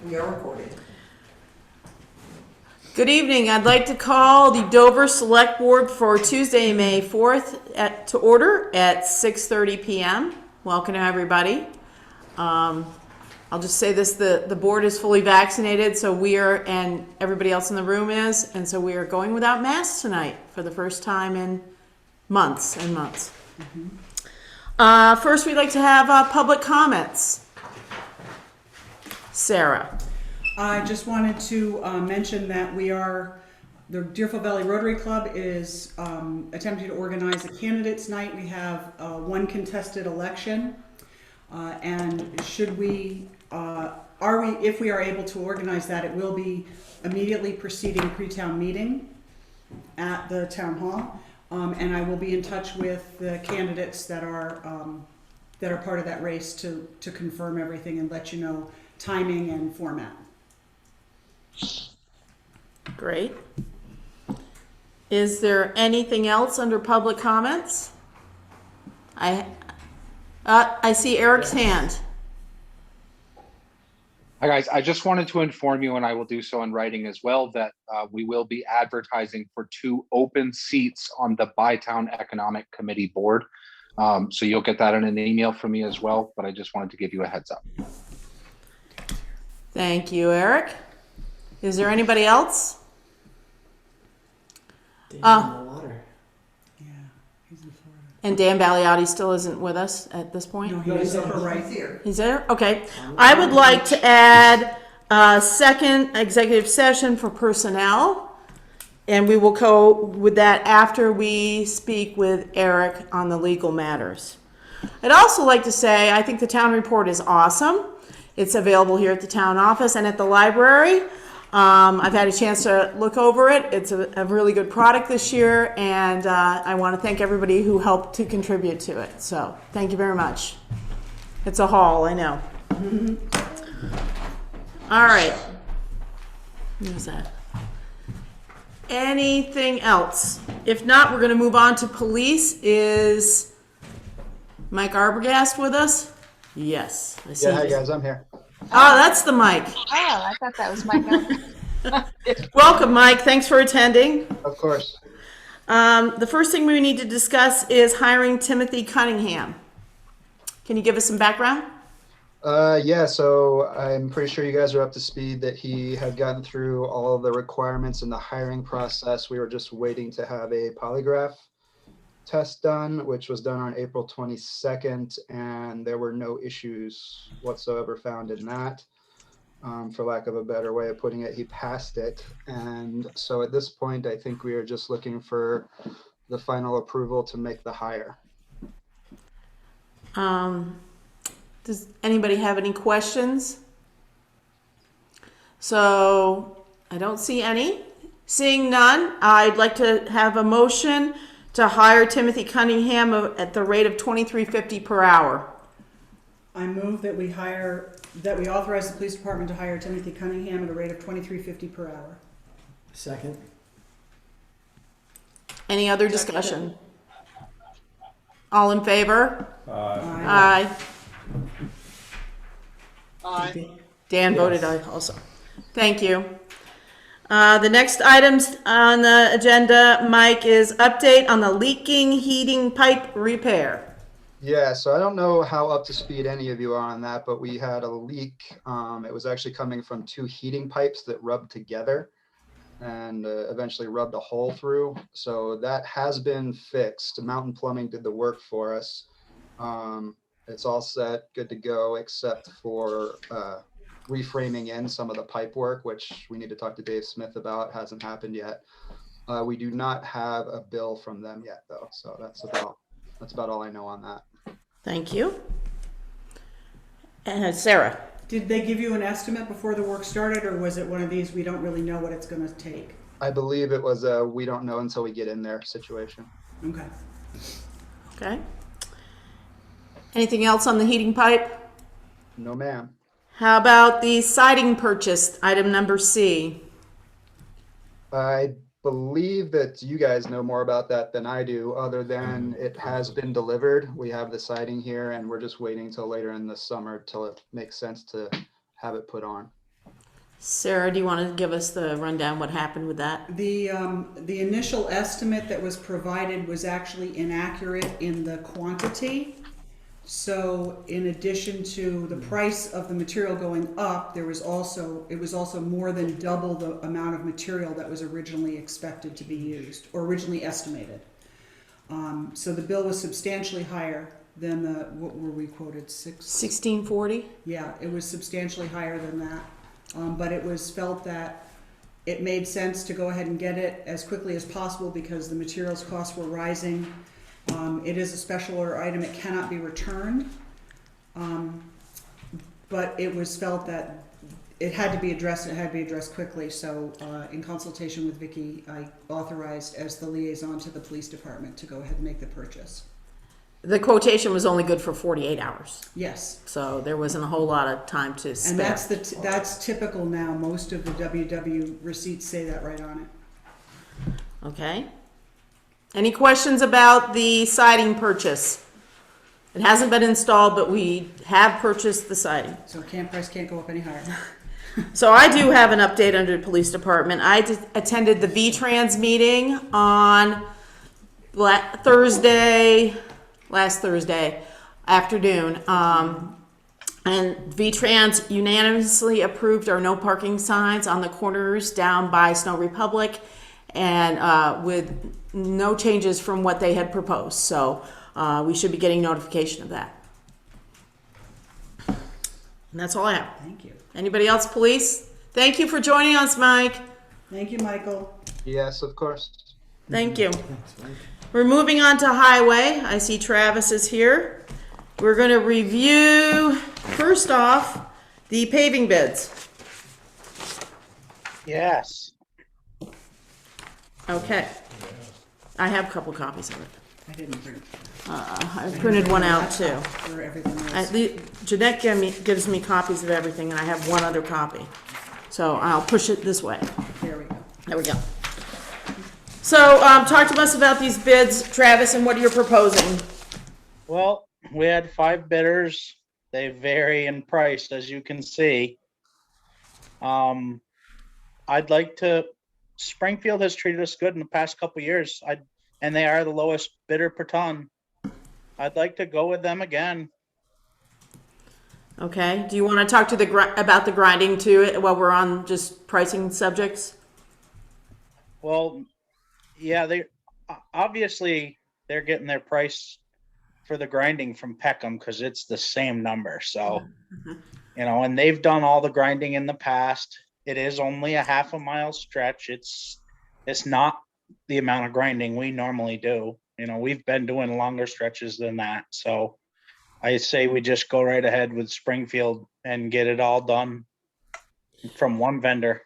We are recording. Good evening. I'd like to call the Dover Select Board for Tuesday, May 4th to order at 6:30 p.m. Welcome to everybody. I'll just say this, the board is fully vaccinated, so we are, and everybody else in the room is, and so we are going without masks tonight for the first time in months and months. First, we'd like to have public comments. Sarah. I just wanted to mention that the Deerfield Valley Rotary Club is attempting to organize a candidates night. We have one contested election, and if we are able to organize that, it will be immediately preceding pre-town meeting at the town hall, and I will be in touch with the candidates that are part of that race to confirm everything and let you know timing and format. Great. Is there anything else under public comments? I see Eric's hand. Hi guys, I just wanted to inform you, and I will do so in writing as well, that we will be advertising for 2 open seats on the Bytown Economic Committee board. So you'll get that in an email from me as well, but I just wanted to give you a heads up. Thank you, Eric. Is there anybody else? In the water. Yeah, he's in Florida. And Dan Baliotti still isn't with us at this point? No, he's upper right. Here. He's there? Okay. I would like to add a second executive session for personnel, and we will go with that after we speak with Eric on the legal matters. I'd also like to say I think the town report is awesome. It's available here at the town office and at the library. I've had a chance to look over it. It's a really good product this year, and I want to thank everybody who helped to contribute to it. So thank you very much. It's a haul, I know. All right. What is that? Anything else? If not, we're going to move on to police. Is Mike Arbogast with us? Yes. I see. Yeah, hi guys, I'm here. Oh, that's the mic. Oh, I thought that was my number. Welcome, Mike. Thanks for attending. Of course. The first thing we need to discuss is hiring Timothy Cunningham. Can you give us some background? Yeah, so I'm pretty sure you guys are up to speed that he had gotten through all of the requirements in the hiring process. We were just waiting to have a polygraph test done, which was done on April 22nd, and there were no issues whatsoever found in that. For lack of a better way of putting it, he passed it. And so at this point, I think we are just looking for the final approval to make the hire. Does anybody have any questions? So I don't see any. Seeing none, I'd like to have a motion to hire Timothy Cunningham at the rate of $23.50 per hour. I move that we authorize the police department to hire Timothy Cunningham at a rate of $23.50 per hour. Second. Any other discussion? All in favor? Aye. Aye. Dan voted aye also. Thank you. The next items on the agenda, Mike, is update on the leaking heating pipe repair. Yeah, so I don't know how up to speed any of you are on that, but we had a leak. It was actually coming from 2 heating pipes that rubbed together and eventually rubbed a hole through. So that has been fixed. Mountain Plumbing did the work for us. It's all set, good to go, except for reframing in some of the pipe work, which we need to talk to Dave Smith about. Hasn't happened yet. We do not have a bill from them yet, though. So that's about all I know on that. Thank you. And Sarah. Did they give you an estimate before the work started, or was it one of these, we don't really know what it's going to take? I believe it was a we don't know until we get in there situation. Okay. Okay. Anything else on the heating pipe? No, ma'am. How about the siding purchase, item number C? I believe that you guys know more about that than I do, other than it has been delivered. We have the siding here and we're just waiting till later in the summer till it makes sense to have it put on. Sarah, do you want to give us the rundown what happened with that? The initial estimate that was provided was actually inaccurate in the quantity. So in addition to the price of the material going up, it was also more than double the amount of material that was originally expected to be used, or originally estimated. So the bill was substantially higher than what were we quoted, 1640? Yeah, it was substantially higher than that. But it was felt that it made sense to go ahead and get it as quickly as possible because the materials costs were rising. It is a special order item, it cannot be returned. But it was felt that it had to be addressed quickly. So in consultation with Vicki, I authorized as the liaison to the police department to go ahead and make the purchase. The quotation was only good for 48 hours. Yes. So there wasn't a whole lot of time to spare. And that's typical now. Most of the WW receipts say that right on it. Okay. Any questions about the siding purchase? It hasn't been installed, but we have purchased the siding. So price can't go up any higher. So I do have an update under the police department. I attended the V-Trans meeting on last Thursday afternoon. And V-Trans unanimously approved our no parking signs on the corners down by Snow Republic, and with no changes from what they had proposed. So we should be getting notification of that. And that's all I have. Thank you. Anybody else, police? Thank you for joining us, Mike. Thank you, Michael. Yes, of course. Thank you. Thanks, Mike. We're moving on to highway. I see Travis is here. We're going to review, first off, the paving bids. Yes. Okay. I have a couple copies of it. I didn't bring. I printed one out too. For everything else. Jeanette gives me copies of everything, and I have one other copy. So I'll push it this way. There we go. There we go. So talk to us about these bids, Travis, and what you're proposing. Well, we had 5 bidders. They vary in price, as you can see. I'd like to. Springfield has treated us good in the past couple of years. And they are the lowest bidder per ton. I'd like to go with them again. Okay. Do you want to talk to about the grinding too while we're on just pricing subjects? Well, yeah, they obviously they're getting their price for the grinding from Peckham because it's the same number. So, and they've done all the grinding in the past. It is only a half a mile stretch. It's not the amount of grinding we normally do. We've been doing longer stretches than that. So I say we just go right ahead with Springfield and get it all done from one vendor.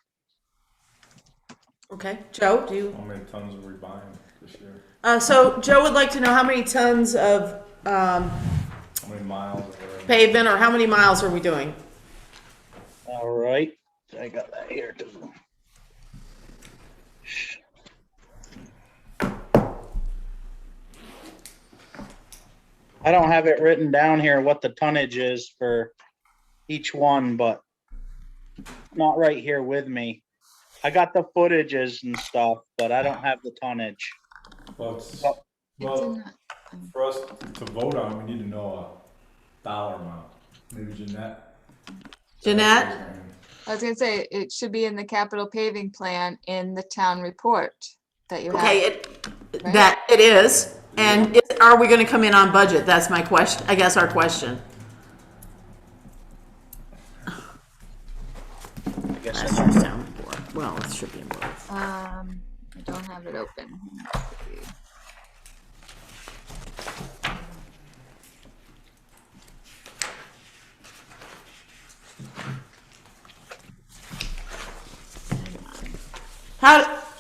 Okay. Joe, do you? How many tons are we buying this year? So Joe would like to know how many tons of How many miles are there? pavement, or how many miles are we doing? All right. I got that here too. I don't have it written down here what the tonnage is for each one, but not right here with me. I got the footages and stuff, but I don't have the tonnage. Well, It's well, in for us to vote on, we need to know a dollar amount. Maybe Jeanette. I was gonna say, it should be in the capital paving plan in the town report that you have. Okay, right? that it is. And are we going to come in on budget? That's my question. I guess our question. I guess Last I year's town report. Well, it should be in both. I don't have it open. Let's see.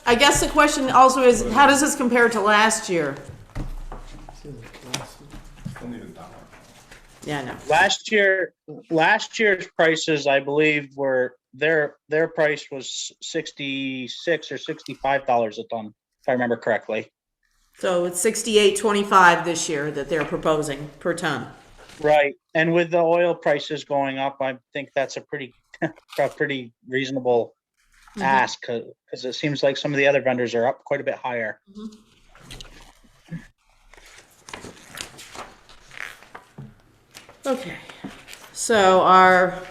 I guess the question also is, how does this compare to last year? Still need a dollar. Yeah, I know. last year's prices, I believe, were their price was $66 or $65 a ton, if I remember correctly. So it's $68.25 this year that they're proposing per ton. Right, and with the oil prices going up, I think that's a pretty, a pretty reasonable ask, because it seems like some of the other vendors are up quite a bit higher. Okay, so our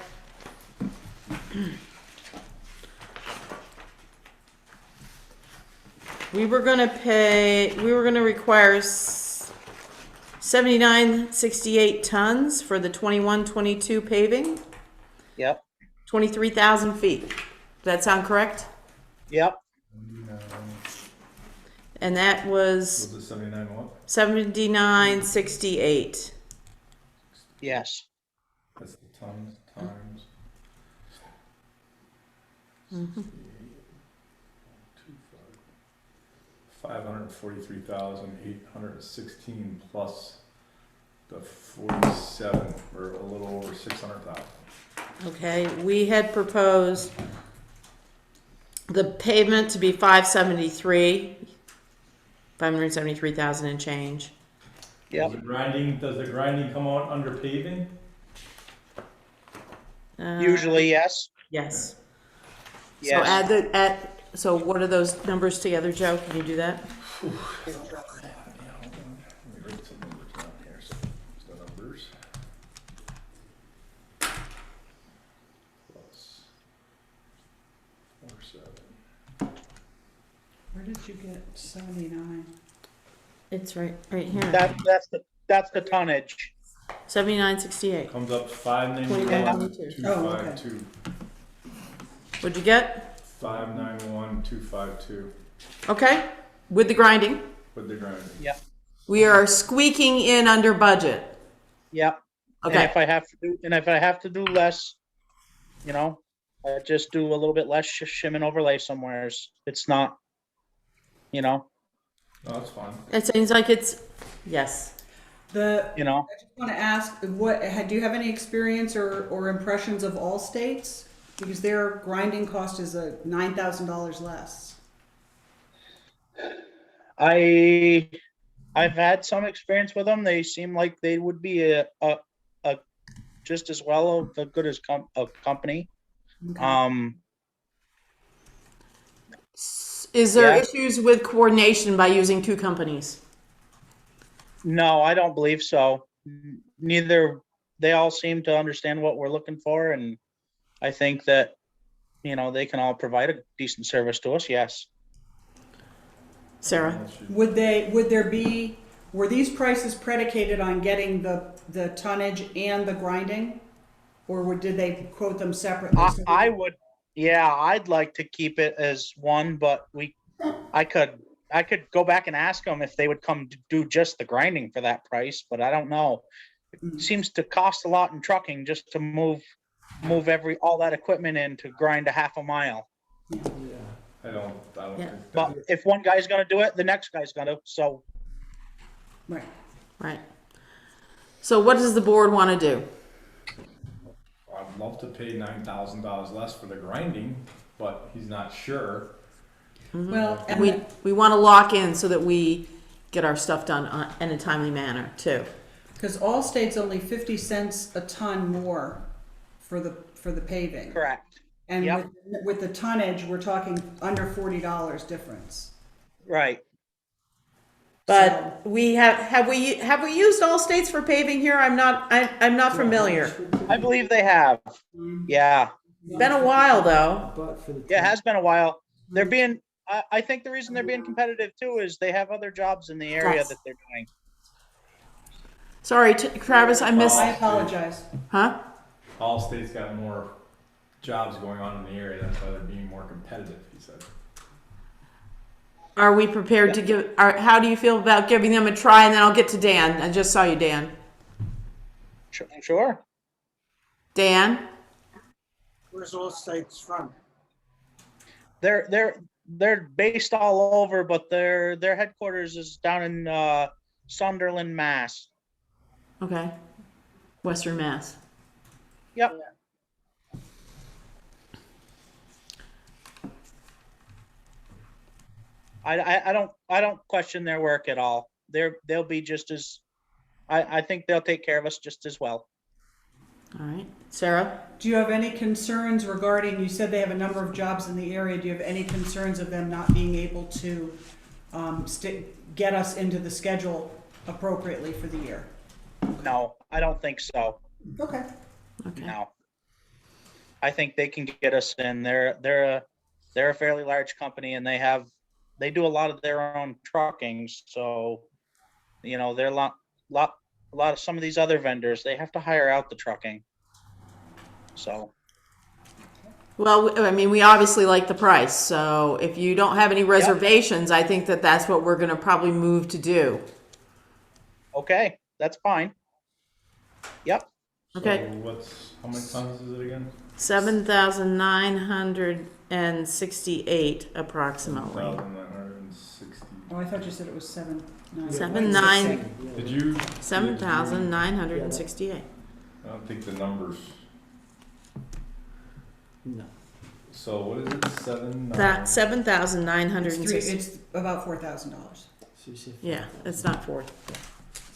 we were gonna require 7968 tons for the 21-22 paving, Yep, 23,000 feet. Does that sound correct? yep, And that was Was it 79 what? 7968. yes. That's the tons times. 543,816 plus the 47, or a little over 600,000. Okay, we had proposed the pavement to be 573,000 and change. Yep. Does the grinding come out under paving? Usually, yes. Yes. So Yes. so what are those numbers together, Joe? Can you do that? Let me write some numbers down here. So here's the numbers. Plus 47. Where did you get 79? It's right here. That's the tonnage. 7968. Comes up 591,252. What'd you get? 591,252 Okay, with the grinding. with the grinding. Yep, We are squeaking in under budget. yep. And Okay, if I have to do less, I just do a little bit less shim and overlay somewheres. It's not, No, that's fine. it seems like yes. I you know. just want to ask, do you have any experience or impressions of all states? Because their grinding cost is $9,000 less. I've had some experience with them. They seem like they would be a just as well of a good as a company. Okay. Is there Yeah. issues with coordination by using two companies? No, I don't believe so. Neither. They all seem to understand what we're looking for, and I think that they can all provide a decent service to us. Yes. Sarah? Were these prices predicated on getting the tonnage and the grinding? Or did they quote them separately? I would. Yeah, I'd like to keep it as one, but I could go back and ask them if they would come to do just the grinding for that price, but I don't know. It seems to cost a lot in trucking just to move all that equipment in to grind a half a mile. I don't Yeah. think But if one guy's gonna do it, the next guy's gonna. So Right. Right. So what does the board want to do? I'd love to pay $9,000 less for the grinding, but he's not sure. Well, and We want to lock in so that we get our stuff done in a timely manner too. because all states only 50 cents a ton more for the paving. correct. And Yep. with the tonnage, we're talking under $40 difference. Right. But we have we used all states for paving here? I'm not familiar. I believe they have. Yeah. It's been a while though. But for the Yeah, it has been a while. They're being. I think the reason they're being competitive too is they have other jobs in the area Yes. that they're doing. Sorry, Travis, I missed. I apologize. Huh? All states got more jobs going on in the area, that's why they're being more competitive, he said. Are we prepared to give? How do you feel about giving them a try? And then I'll get to Dan. I just saw you, Dan. Sure. Dan. Where's all states from? They're based all over, but their headquarters is down in Sunderland, Mass. Okay. Western Mass. Yep. I don't question their work at all. They'll be just as I think they'll take care of us just as well. All right, Sarah? Do you have any concerns regarding, you said they have a number of jobs in the area, do you have any concerns of them not being able to get us into the schedule appropriately for the year? No, I don't think so. Okay. Okay. No. I think they can get us in. They're a fairly large company, and they do a lot of their own trucking. So, you know, they're a lot of some of these other vendors, they have to hire out the trucking. So, Well, I mean, we obviously like the price, so if you don't have any reservations, I think that that's what we're gonna probably move to do. okay, that's fine. Yep. Okay. So how many tons is it again? 7,968 approximately. 1,960. Oh, I thought you said it was 7,900. 7,900. Did you? 7,968. I don't think the numbers. No. So what is it? That It's 7,960. it's about $4,000. So you said Yeah, it's not 4.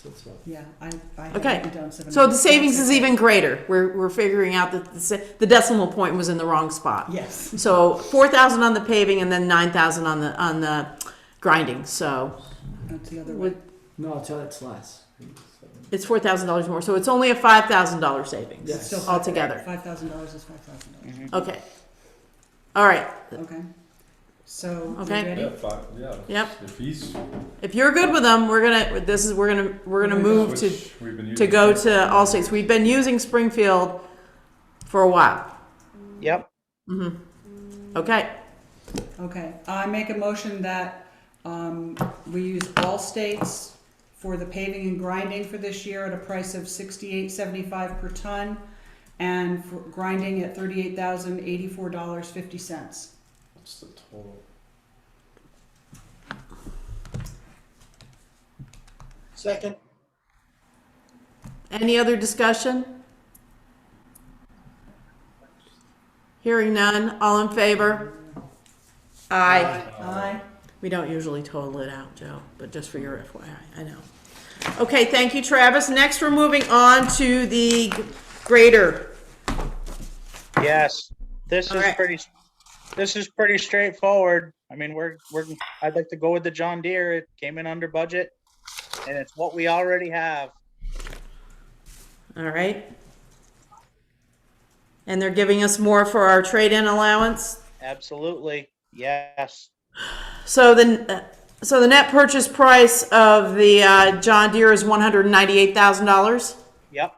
So it's what? Yeah, I Okay. had it down 7. So the savings is even greater. We're figuring out that the decimal point was in the wrong spot. Yes. So 4,000 on the paving and then 9,000 on the grinding. So That's the other way. No, it's less. it's $4,000 more. So it's only a $5,000 savings Yes. Still altogether. $5,000 is $5,000. Okay. All right. Okay. So, you Okay. ready? Yeah. Yep. If he's. If you're good with them, we're gonna move to We've been to go using- to all states. We've been using Springfield for a while. Yep. Okay. Okay, I make a motion that we use all states for the paving and grinding for this year at a price of $68.75 per ton, and for grinding at $38,084.50. What's the total? Second. Any other discussion? Hearing none. All in favor? Aye. Aye. We don't usually total it out, Joe, but just for your FYI, I know. Okay, thank you, Travis. Next, we're moving on to the grader. Yes. This All is right. pretty straightforward. I mean, I'd like to go with the John Deere. It came in under budget, and it's what we already have. All right. And they're giving us more for our trade-in allowance. Absolutely. Yes. So the net purchase price of the John Deere is $198,000. Yep.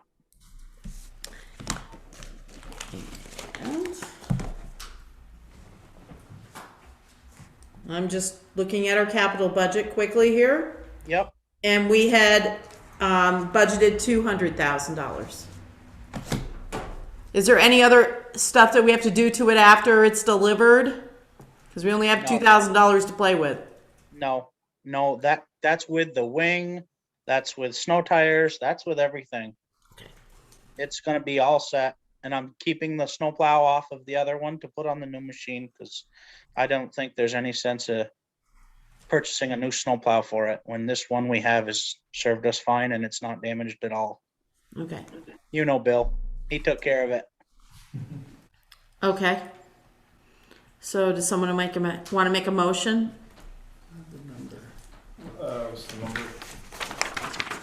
I'm just looking at our capital budget quickly here, Yep. and we had budgeted $200,000. Is there any other stuff that we have to do to it after it's delivered? Because we only have No. $2,000 to play with. No, that's with the wing, that's with snow tires, that's with everything. It's gonna be all set, and I'm keeping the snowplow off of the other one to put on the new machine, because I don't think there's any sense of purchasing a new snowplow for it when this one we have has served us fine and it's not damaged at all. Okay. You know, Bill, he took care of it. Okay. So does someone want to make a motion? What's the number?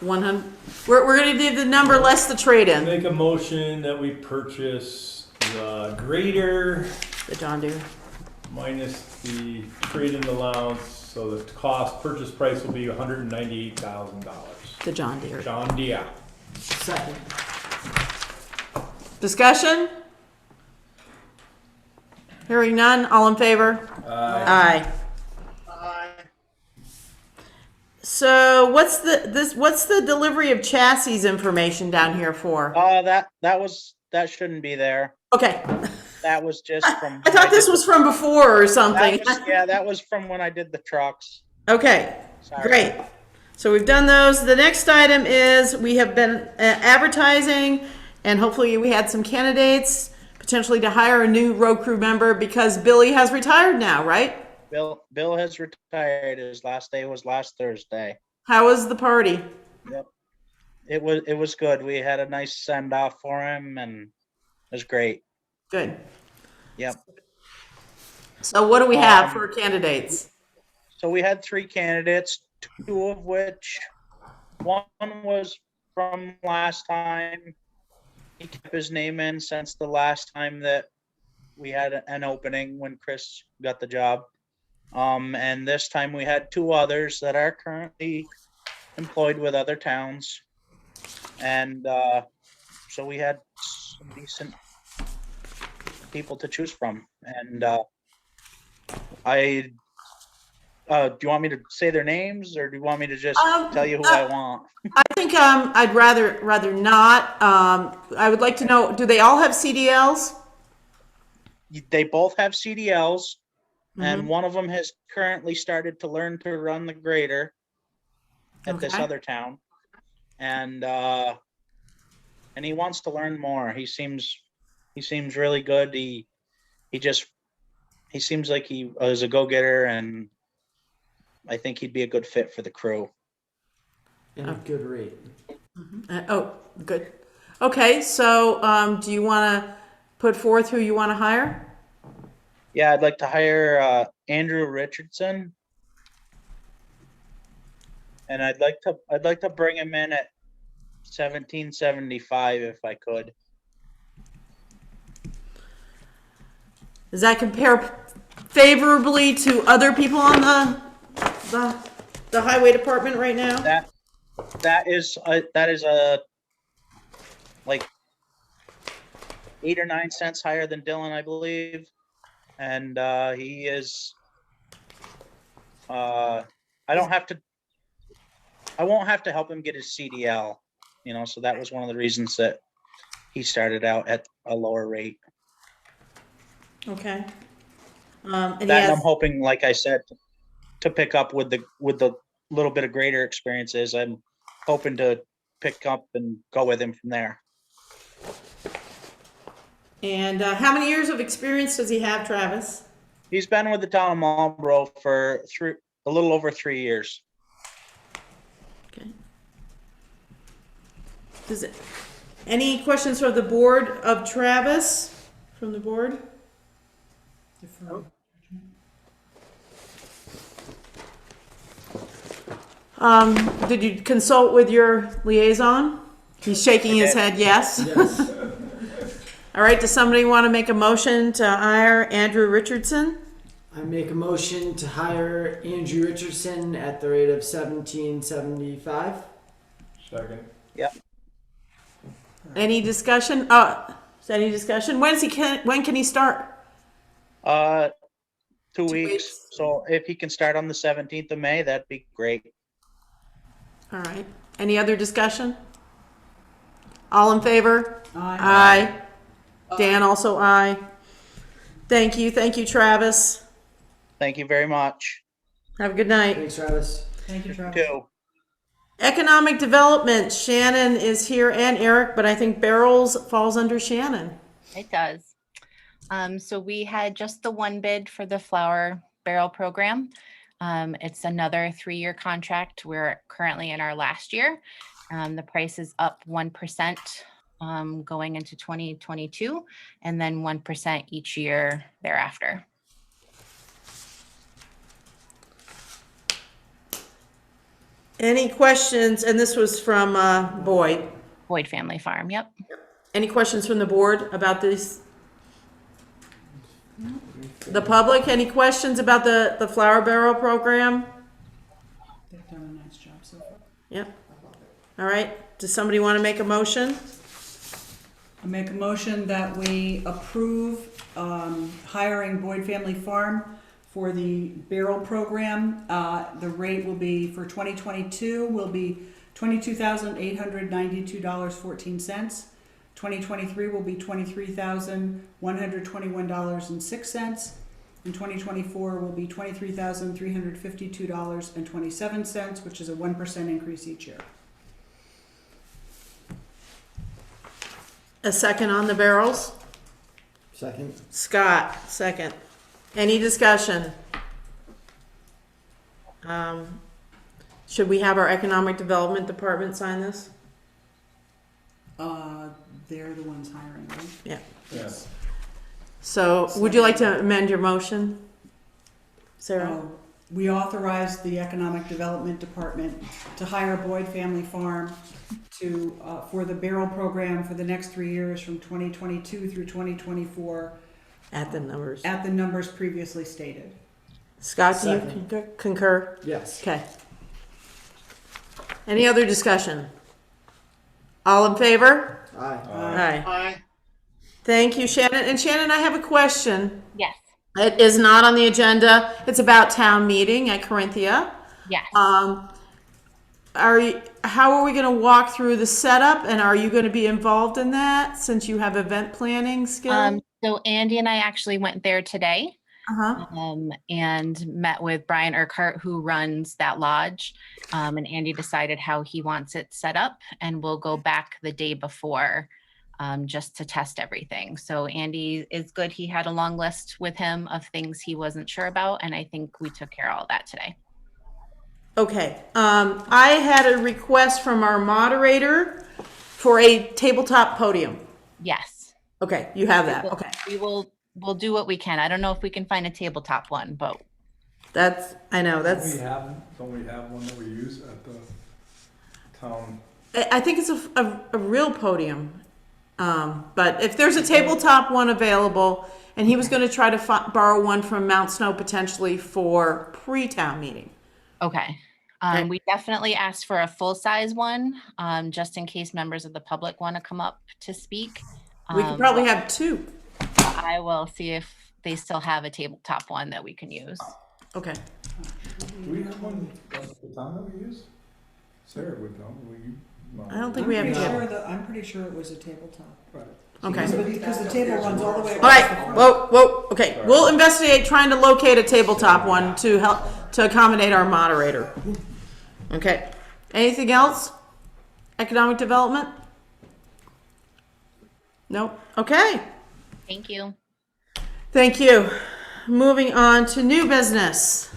100. We're going to do the number less the trade-in. Make a motion that we purchase the grader The John Deere. minus the trade-in allowance, so the purchase price will be $198,000. The John Deere. John Deere. Second. Discussion? Hearing none. All in favor? Aye. Aye. So what's the delivery of chassis information down here for? That shouldn't be there. Okay. That was just from. I thought this was from before or something. That was from when I did the trucks. Okay. Sorry. Great. So we've done those. The next item is we have been advertising, and hopefully we had some candidates potentially to hire a new road crew member because Billy has retired now, right? Bill has retired. His last day was last Thursday. How was the party? Yep. it was good. We had a nice send off for him and it was great. Good. Yep. So what do we have Um, for candidates? So we had 3 candidates, 2 of which, one was from last time. He kept his name in since the last time that we had an opening when Chris got the job. And this time we had 2 others that are currently employed with other towns. And so we had some decent people to choose from. And do you want me to say their names or do you want me to just tell you who I want? I think I'd rather not. I would like to know, do they all have CDLs? They both have CDLs, and Mhm. one of them has currently started to learn to run the grader at this Okay. other town. And he wants to learn more. He seems really good. He seems like he is a go-getter, and I think he'd be a good fit for the crew. And a good rate. Oh, good. Okay, so do you want to put forth who you want to hire? Yeah, I'd like to hire Andrew Richardson, and I'd like to bring him in at $17.75 if I could. Does that compare favorably to other people on the highway department right now? That is a like 8 or 9 cents higher than Dylan, I believe, and he is. I won't have to help him get his CDL, so that was one of the reasons that he started out at a lower rate. Okay. And he That and has, I'm hoping, like I said, to pick up with the little bit of greater experiences. I'm hoping to pick up and go with him from there. and how many years of experience does he have, Travis? He's been with the town of Marlboro for a little over 3 years. Okay. Any questions from the board of Travis? From the board? Did you consult with your liaison? He's shaking his head, yes. Yes. All right, does somebody want to make a motion to hire Andrew Richardson? I make a motion to hire Andrew Richardson at the rate of $17.75. Second. Any discussion? Is there any discussion? When can he start? 2 weeks. So if he can start on the 17th of May, that'd be great. All right. Any other discussion? All in favor? Aye. Aye. Dan also aye. Thank you. Thank you, Travis. Thank you very much. Have a good night. Thanks, Travis. Thank you, Travis. Too. Economic Development, Shannon is here and Eric, but I think Barrels falls under Shannon. It does. So we had just the one bid for the flower barrel program. It's another 3-year contract. We're currently in our last year. The price is up 1% going into 2022, and then 1% each year thereafter. Any questions? And this was from Boyd. Boyd Family Farm, yep. Any questions from the board about this? The public, any questions about the flower barrel program? They've done a nice job so far. Yep. All right. Does somebody want to make a motion? I make a motion that we approve hiring Boyd Family Farm for the barrel program. The rate will be for 2022 will be $22,892.14. 2023 will be $23,121.06. And 2024 will be $23,352.27, which is a 1% increase each year. A second on the barrels? Second. Scott, second. Any discussion? Should we have our economic development department sign this? They're the ones hiring, right? Yeah. Yes. So would you like to amend your motion, Sarah? We authorized the Economic Development Department to hire Boyd Family Farm to, for the barrel program for the next 3 years from 2022 through 2024 At the numbers. at the numbers previously stated. Scott, do you Second. concur? Yes. Okay. Any other discussion? All in favor? Aye. Aye. Aye. Thank you, Shannon. And Shannon, I have a question. Yes, It is not on the agenda. It's about town meeting at Corinthia. yes. How are we going to walk through the setup, and are you going to be involved in that since you have event planning skills? So Andy and I actually went there today. And met with Brian Urquhart, who runs that lodge. And Andy decided how he wants it set up, and we'll go back the day before just to test everything. So Andy is good. He had a long list with him of things he wasn't sure about, and I think we took care of all that today. Okay. I had a request from our moderator for a tabletop podium. Yes. Okay, you have that. Okay. We'll do what we can. I don't know if we can find a tabletop one, but I know, that's. Don't we have one that we use at the town? I think it's a real podium. But if there's a tabletop one available, and he was going to try to borrow one from Mount Snow potentially for pre-town meeting. okay. Okay. We definitely asked for a full-size one, just in case members of the public want to come up to speak. We could probably have two. I will see if they still have a tabletop one that we can use. Okay. Do we have one at the town that we use? Sarah would know. No. I don't think we have a table. I'm pretty sure it was a tabletop. Right. Okay. Because the table runs all the way All across right. the front. Whoa. Okay. We'll investigate trying to locate a tabletop one to help to accommodate our moderator. Okay. Anything else? Economic development? Nope. Okay. Thank you. Thank you. Moving on to new business.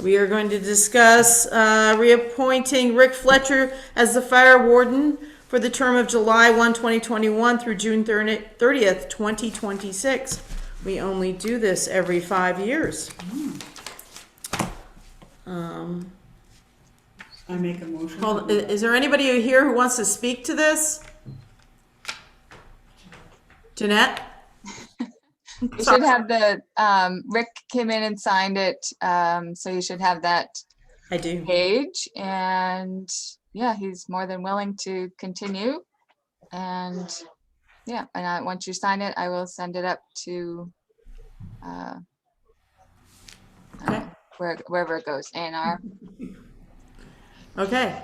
We are going to discuss reappointing Rick Fletcher as the fire warden for the term of July 1, 2021 through June 30th, 2026. We only do this every 5 years. I make a motion. Is there anybody here who wants to speak to this? Jeanette? You should have the, Rick came in and signed it, so you should have that I do. page. And yeah, he's more than willing to continue. And yeah, and once you sign it, I will send it up to wherever it goes, A&R. Okay.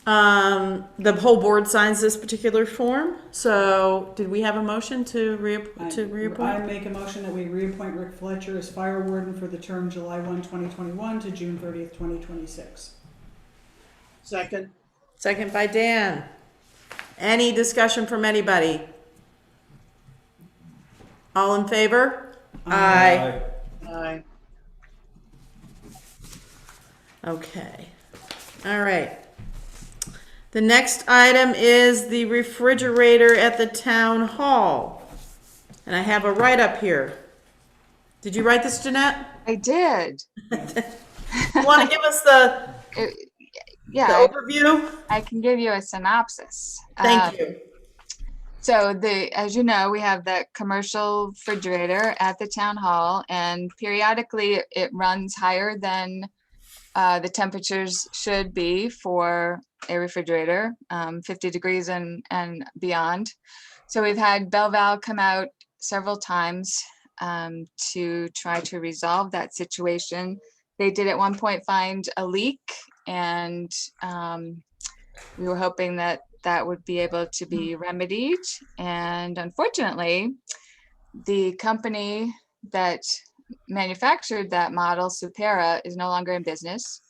The whole board signs this particular form. So did we have a motion to reappoint? I make a motion that we reappoint Rick Fletcher as fire warden for the term July 1, 2021 to June 30th, 2026. Second. Second by Dan. Any discussion from anybody? All in favor? Aye. Aye. Okay. All right. The next item is the refrigerator at the town hall. And I have a write-up here. Did you write this, Jeanette? I did. You want to give us the Yeah, overview? I can give you a synopsis. Thank you. So as you know, we have that commercial refrigerator at the town hall, and periodically it runs higher than the temperatures should be for a refrigerator, 50 degrees and beyond. So we've had Belval come out several times to try to resolve that situation. They did at one point find a leak, and we were hoping that would be able to be remedied. And unfortunately, the company that manufactured that model, Supera, is no longer in business.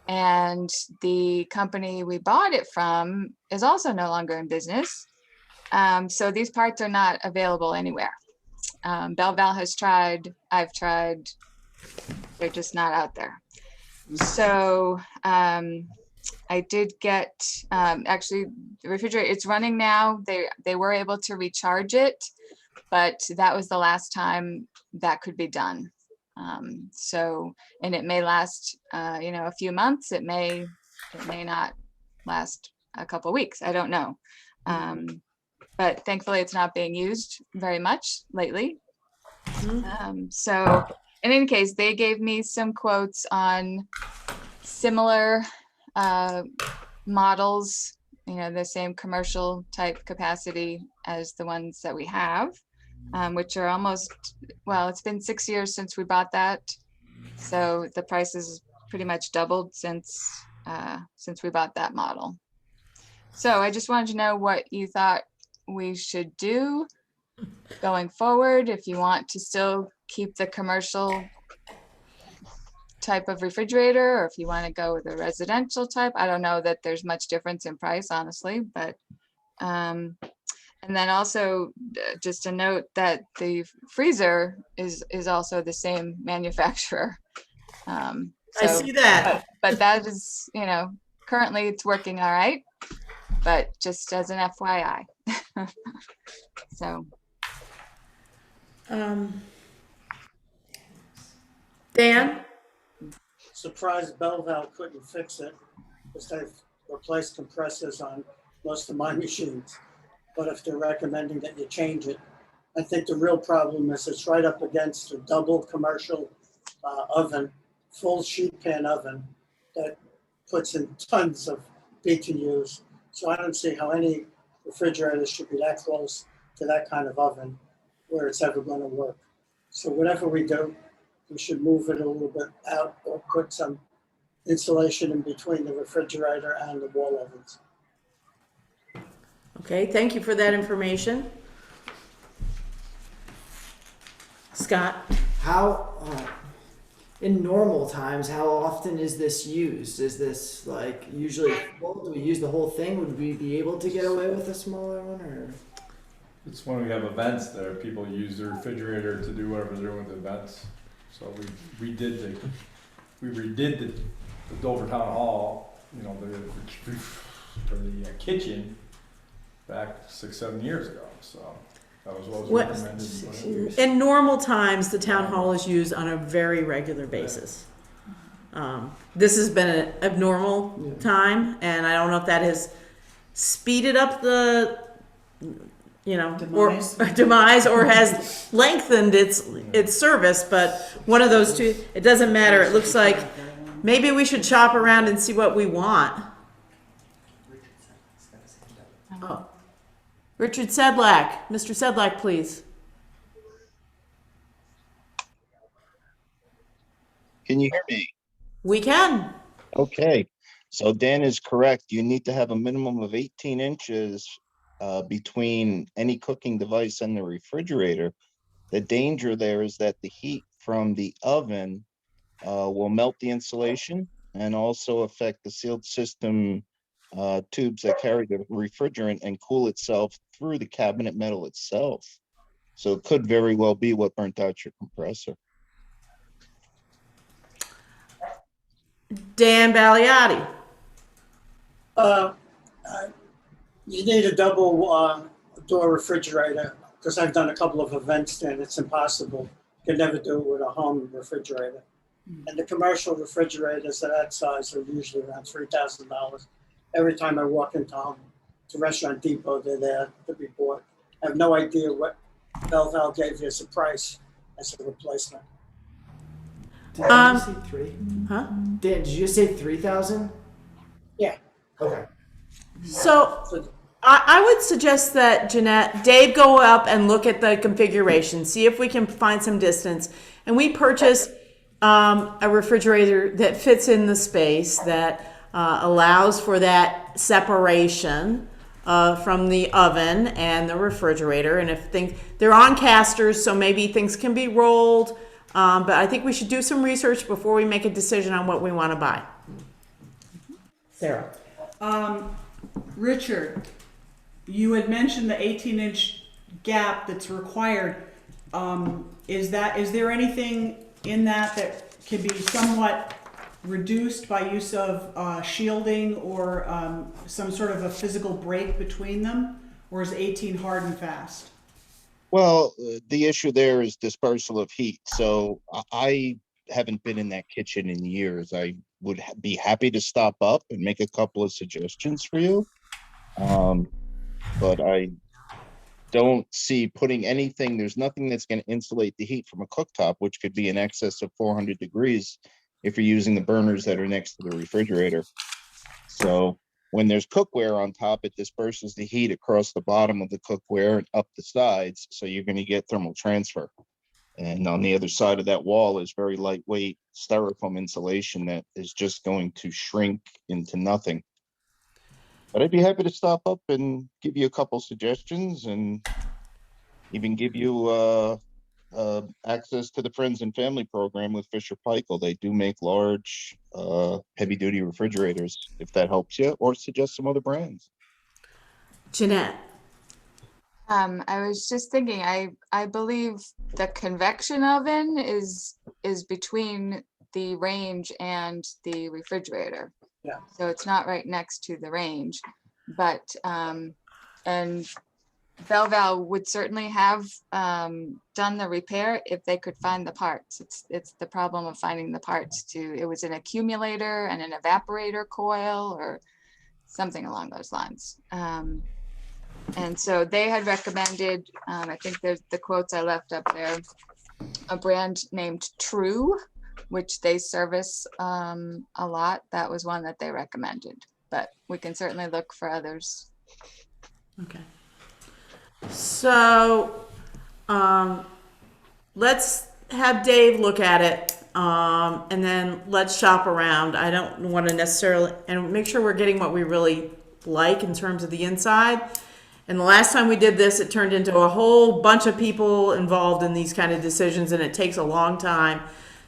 And the company we bought it from is also no longer in business. So these parts are not available anywhere. Belval has tried, I've tried, they're just not out there. So I I did get, actually, the refrigerator, it's running now. They were able to recharge it, but that was the last time that could be done. So, and it may last, a few months. It may not last a couple weeks. I don't know. But thankfully it's not being used very much lately. So in any case, they gave me some quotes on similar models, the same commercial type capacity as the ones that we have, which are it's been 6 years since we bought that. So the price has pretty much doubled since we bought that model. So I just wanted to know what you thought we should do going forward, if you want to still keep the commercial type of refrigerator, or if you want to go with a residential type. I don't know that there's much difference in price, honestly, but and then also just a note that the freezer is also the same manufacturer. I see that. But that is, currently it's working all right, but just as an FYI. So. Dan? Surprised Belleville couldn't fix it because they've replaced compressors on most of my machines. But if they're recommending that you change it, I think the real problem is it's right up against a double commercial oven, full sheet pan oven that puts in tons of BTUs. So I don't see how any refrigerator should be that close to that kind of oven where it's ever going to work. So whatever we do, we should move it a little bit out or put some insulation in between the refrigerator and the wall ovens. Okay, thank you for that information. Scott? How, in normal times, how often is this used? Is this like usually full? Do we use the whole thing? Would we be able to get away with a smaller one, or? It's when we have events there, people use the refrigerator to do whatever they're doing with the events. So we redid the Dover Town Hall, for the kitchen back 6-7 years ago. So that was what was recommended. In normal times, the town hall is used on a very regular basis. This has been an abnormal time, and I don't know if that has speeded up the demise or has lengthened its service, but one of those two, it doesn't matter. It looks like maybe we should shop around and see what we want. Oh. Richard Sedlak. Mr. Sedlak, please. Can you hear me? We can. Okay, so Dan is correct. You need to have a minimum of 18 inches between any cooking device and the refrigerator. The danger there is that the heat from the oven will melt the insulation and also affect the sealed system tubes that carry the refrigerant and cool itself through the cabinet metal itself. So it could very well be what burnt out your compressor. Dan Baliotti. You need a double door refrigerator because I've done a couple of events there and it's impossible. You can never do it with a home refrigerator. And the commercial refrigerators of that size are usually around $3,000. Every time I walk into Restaurant Depot, they're there to be bought. I have no idea what Belleville gave you as a price as a replacement. Did you say 3? Huh? Dan, did you just say 3,000? Yeah. Okay. So I would suggest that Dave go up and look at the configuration, see if we can find some distance, and we purchase a refrigerator that fits in the space, that allows for that separation from the oven and the refrigerator. And if they're on casters, so maybe things can be rolled, but I think we should do some research before we make a decision on what we want to buy. Sarah. Richard, you had mentioned the 18-inch gap that's required. Is there anything in that can be somewhat reduced by use of shielding or some sort of a physical break between them? Or is 18 hard and fast? Well, the issue there is dispersal of heat. So I haven't been in that kitchen in years. I would be happy to stop up and make a couple of suggestions for you. But I don't see putting anything, there's nothing that's going to insulate the heat from a cooktop, which could be in excess of 400 degrees if you're using the burners that are next to the refrigerator. So when there's cookware on top, it disperses the heat across the bottom of the cookware and up the sides. So you're going to get thermal transfer. And on the other side of that wall is very lightweight styrofoam insulation that is just going to shrink into nothing. But I'd be happy to stop up and give you a couple suggestions and even give you access to the Friends and Family program with Fisher Paykel. They do make large, heavy-duty refrigerators, if that helps you, or suggest some other brands. Jeanette. I was just thinking, I believe the convection oven is between the range and the refrigerator. Yeah. So it's not right next to the range, but, and Bellval would certainly have done the repair if they could find the parts. It's the problem of finding the parts it was an accumulator and an evaporator coil or something along those lines. And so they had recommended, I think there's the quotes I left up there, a brand named True, which they service a lot. That was one that they recommended, but we can certainly look for others. Okay. So, let's have Dave look at it, and then let's shop around. I don't want to necessarily, and make sure we're getting what we really like in terms of the inside. And the last time we did this, it turned into a whole bunch of people involved in these kind of decisions, and it takes a long time.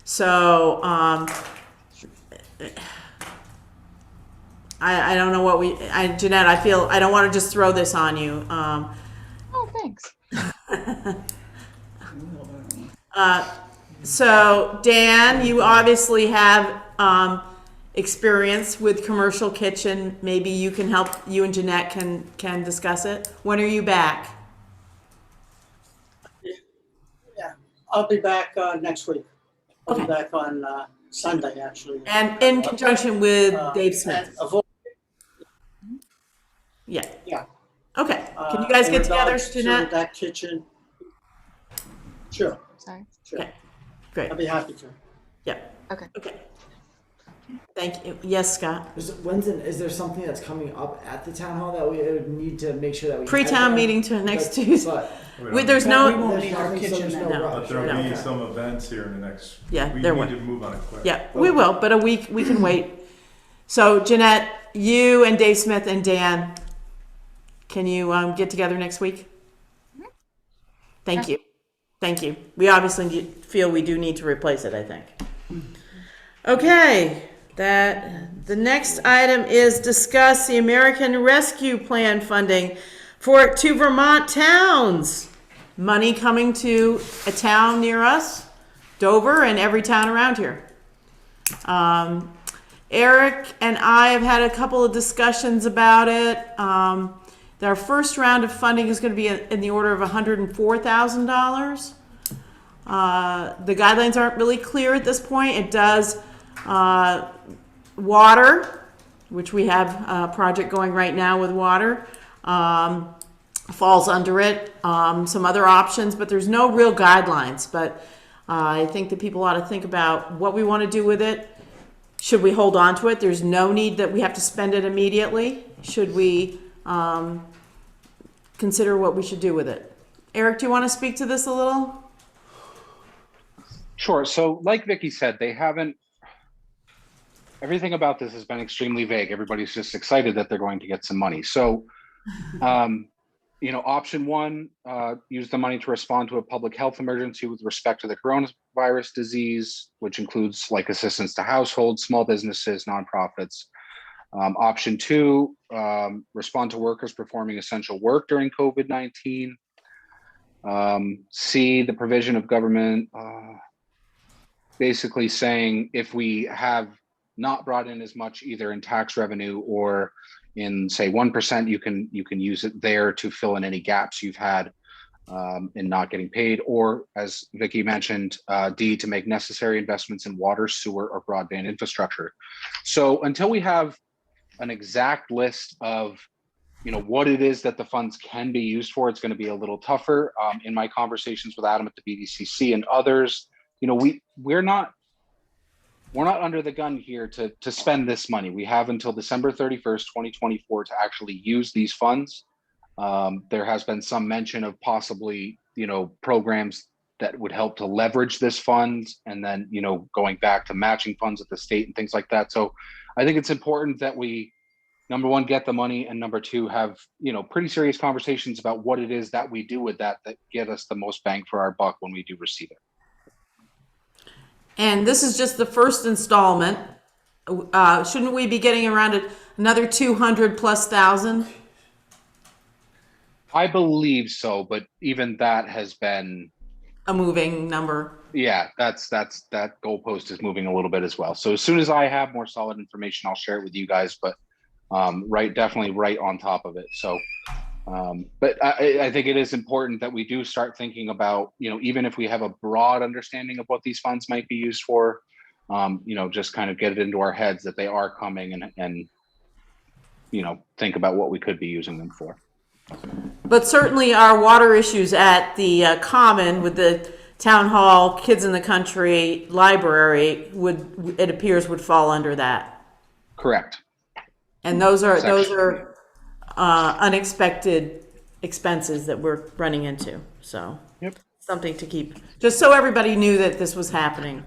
So, I don't know what Jeanette, I feel, I don't want to just throw this on you. Oh, thanks. So Dan, you obviously have experience with commercial kitchen. Maybe you can help, you and Jeanette can discuss it. When are you back? Yeah, I'll be back next week. I'll Okay. be back on Sunday, actually. And in conjunction with Dave Smith. Yeah. Yeah. Okay. Can you guys in get together, regards to Jeanette? that kitchen. Sure, Sorry. sure. Okay. Great. I'll be happy to. Yeah. Okay. Okay. Thank you. Yes, Scott. Is there something that's coming up at the town hall that we would need to make sure that we Pre-town had meeting to next But- Tuesday. but There's We no, won't there's need our nothing, so kitchen there's no then. rush. But there'll be Okay. some events here in the next. Yeah, We there need will. to move on it quick. yeah, we will, but a week, we can wait. So Jeanette, you and Dave Smith and Dan, can you get together next week? Thank you. Thank you. We obviously feel we do need to replace it, I think. Okay, the next item is discuss the American Rescue Plan funding for 2 Vermont towns. Money coming to a town near us, Dover, and every town around here. Eric and I have had a couple of discussions about it. Our first round of funding is going to be in the order of $104,000. The guidelines aren't really clear at this point. It does water, which we have a project going right now with water, falls under it. Some other options, but there's no real guidelines. But I think that people ought to think about what we want to do with it. Should we hold on to it? There's no need that we have to spend it immediately. Should we consider what we should do with it? Eric, do you want to speak to this a little? Sure. So like Vicky said, everything about this has been extremely vague. Everybody's just excited that they're going to get some money. So, option one, use the money to respond to a public health emergency with respect to the coronavirus disease, which includes like assistance to households, small businesses, nonprofits. Option two, respond to workers performing essential work during COVID-19. C, the provision of government, basically saying if we have not brought in as much either in tax revenue or in, say, 1%, you can use it there to fill in any gaps you've had in not getting paid, or as Vicky mentioned, D, to make necessary investments in water, sewer, or broadband infrastructure. So until we have an exact list of what it is that the funds can be used for, it's going to be a little tougher. In my conversations with Adam at the BDCC and others, we're not under the gun here to spend this money. We have until December 31st, 2024 to actually use these funds. There has been some mention of possibly, programs that would help to leverage this fund, and then, going back to matching funds at the state and things like that. So I think it's important that we, number one, get the money, and number two, have, pretty serious conversations about what it is that we do with that get us the most bang for our buck when we do receive it. And this is just the first installment. Shouldn't we be getting around another 200,000+? I believe so, but even that has been A moving number. Yeah, that goalpost is moving a little bit as well. So as soon as I have more solid information, I'll share it with you guys. But definitely right on top of it. So, but I think it is important that we do start thinking about, even if we have a broad understanding of what these funds might be used for, just kind of get it into our heads that they are coming, and think about what we could be using them for. But certainly our water issues at the Common with the town hall, kids in the country, library it appears would fall under that. Correct. And those are unexpected expenses that we're running into. So Yep. something to keep, just so everybody knew that this was happening.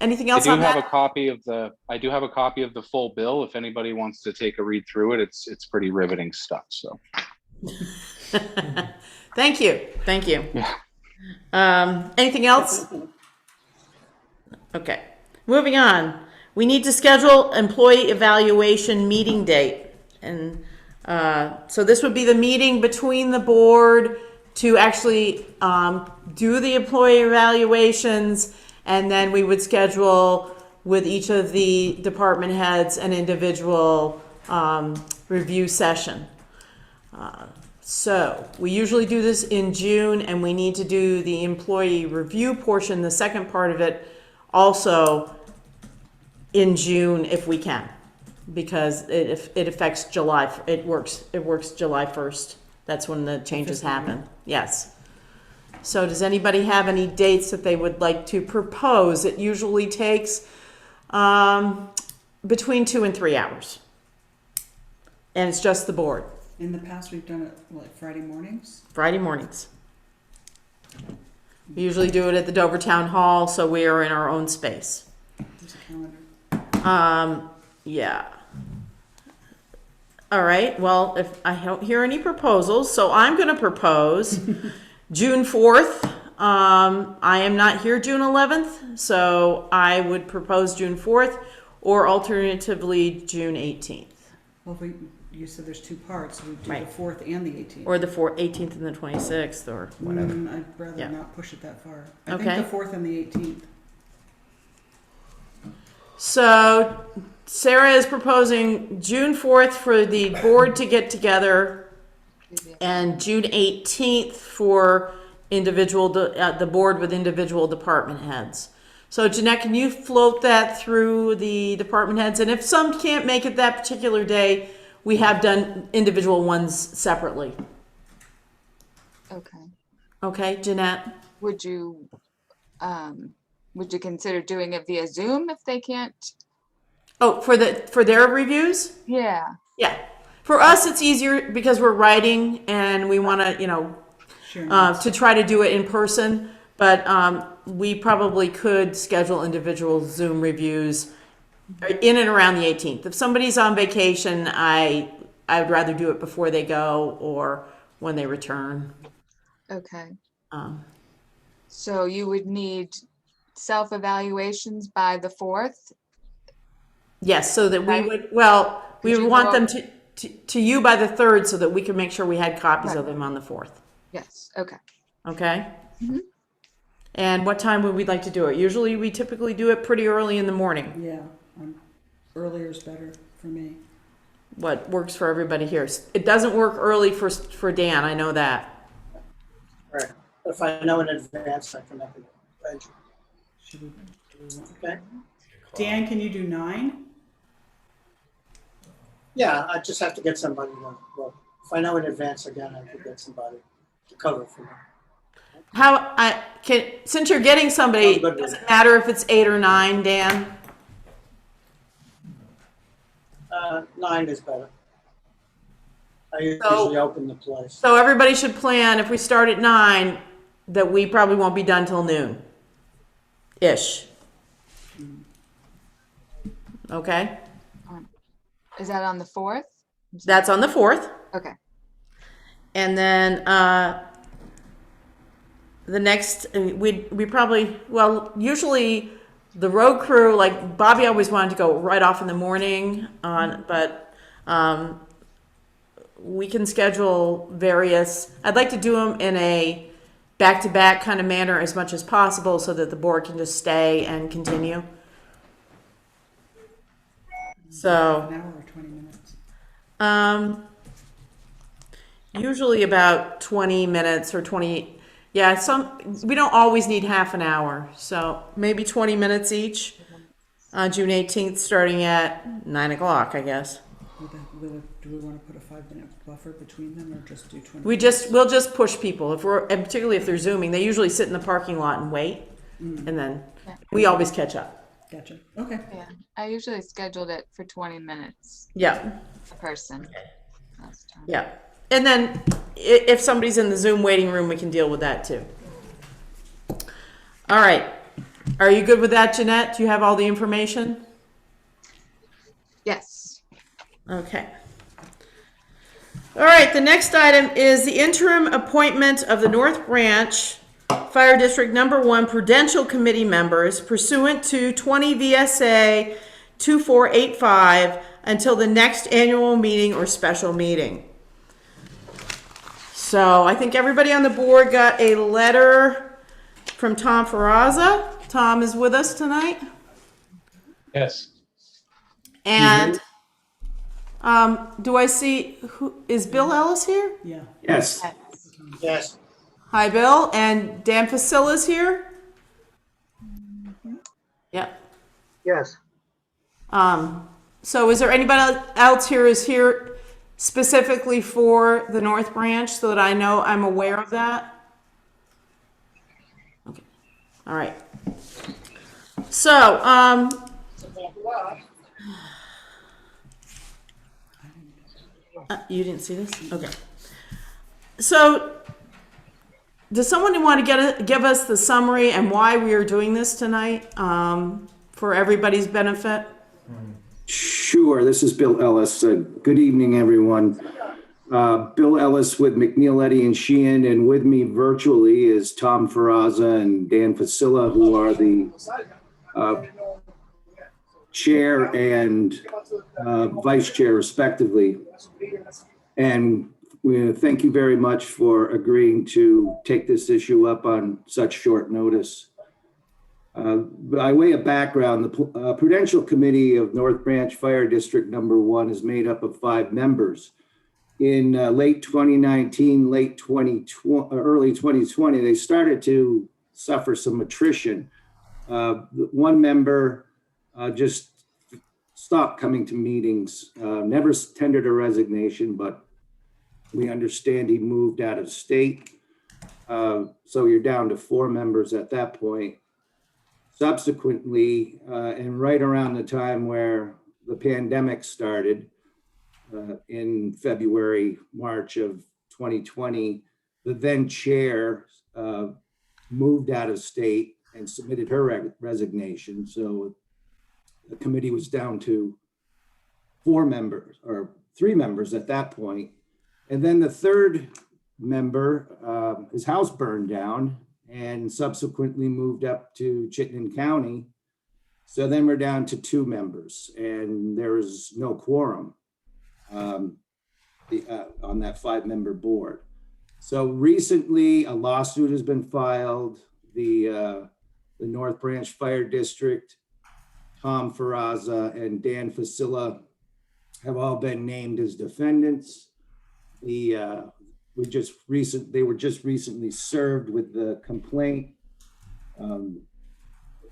Anything else on that? I do have a copy of the full bill. If anybody wants to take a read through it, it's pretty riveting stuff. So Thank you. Yeah. Anything else? Okay, moving on. We need to schedule employee evaluation meeting date. And so this would be the meeting between the board to actually do the employee evaluations, and then we would schedule with each of the department heads an individual review session. So we usually do this in June, and we need to do the employee review portion, the second part of it, also in June if we can, because it affects July. It works July 1st. That's when the changes happen. Yes. So does anybody have any dates that they would like to propose? It usually takes between 2 and 3 hours. And it's just the board. In the past, we've done it, like, Friday mornings? Friday mornings. We usually do it at the Dover Town Hall, so we are in our own space. There's a calendar. Yeah. All right, well, if I don't hear any proposals, so I'm gonna propose June 4th. I am not here June 11th, so I would propose June 4th, or alternatively, June 18th. Well, you said there's two parts, we do Right. the 4th and the 18th. Or the 18th and the 26th, or whatever. I'd rather Yeah. not push it that far. I Okay. think the 4th and the 18th. So Sarah is proposing June 4th for the board to get together, and June 18th for the board with individual department heads. So Jeanette, can you float that through the department heads? And if some can't make it that particular day, we have done individual ones separately. Okay. Okay, Jeanette? Would you consider doing it via Zoom if they can't? Oh, for their reviews? Yeah. Yeah. For us, it's easier because we're writing and we want to, Sure. to try to do it in person. But we probably could schedule individual Zoom reviews in and around the 18th. If somebody's on vacation, I would rather do it before they go or when they return. Okay. Um, So you would need self-evaluations by the 4th? yes, so that we Right. would, well, we Could would you want go- them to you by the 3rd so that we can make sure we had copies Right. of them on the 4th. Yes, okay. Okay? Mhm. And what time would we like to do it? Usually we typically do it pretty early in the morning. Yeah, earlier is better for me. What works for everybody here? It doesn't work early for Dan, I know that. Right. If I know in advance, I can make it arrange. Should we, Okay. Dan, can you do 9? Yeah, I just have to get somebody to, well, if I know in advance again, I could get somebody to cover for me. Since you're getting somebody, does it matter if it's 8 or 9, Dan? 9 is better. I usually open the place. So everybody should plan, if we start at 9, that we probably won't be done till noon-ish. Okay? Is that on the 4th? That's on the 4th. Okay. And then the next, we probably, well, usually the road crew, like Bobby always wanted to go right off in the morning but we can schedule various, I'd like to do them in a back-to-back kind of manner as much as possible so that the board can just stay and continue. So, An hour or 20 minutes? usually about 20 minutes or 20, we don't always need half an hour, so maybe 20 minutes each. June 18th, starting at 9 o'clock, I guess. Do we want to put a 5-minute buffer between them or just do 20? We'll just push people and particularly if they're Zooming, they usually sit in the parking lot and wait, and then we always catch up. Gotcha. Okay. Yeah, I usually scheduled it for 20 minutes Yeah. a person last time. Yeah. And then if somebody's in the Zoom waiting room, we can deal with that too. All right. Are you good with that, Jeanette? Do you have all the information? Yes. Okay. All right. The next item is the interim appointment of the North Branch Fire District Number 1 Prudential Committee members pursuant to 20 V.S.A. 2485 until the next annual meeting or special meeting. So I think everybody on the board got a letter from Tom Ferrazza. Tom is with us tonight. Yes. And do I see, is Bill Ellis here? Yeah. Yes. Yes. Hi, Bill. And Dan Facilla's here? Yep. Yes. So is there anybody else here is here specifically for the North Branch so that I know I'm aware of that? Okay. All right. So, you didn't see this? Okay. So, does someone want to give us the summary and why we are doing this tonight for everybody's benefit? Sure. This is Bill Ellis. Good evening, everyone. Bill Ellis with McNeil, Eddy & Sheehan, and with me virtually is Tom Ferrazza and Dan Facilla, who are the chair and vice chair, respectively. And we thank you very much for agreeing to take this issue up on such short notice. By way of background, the Prudential Committee of North Branch Fire District Number 1 is made up of 5 members. In late 2019, late 2020, early 2020, they started to suffer some attrition. One member just stopped coming to meetings, never tendered a resignation, but we understand he moved out of state. So you're down to 4 members at that point. Subsequently, and right around the time where the pandemic started, in February, March of 2020, the then chair moved out of state and submitted her resignation. So the committee was down to 4 members or 3 members at that point. And then the third member, his house burned down and subsequently moved up to Chittenden County. So then we're down to 2 members and there is no quorum on that 5-member board. So recently a lawsuit has been filed. the North Branch Fire District, Tom Ferrazza and Dan Facilla have all been named as defendants. They were just recently served with the complaint.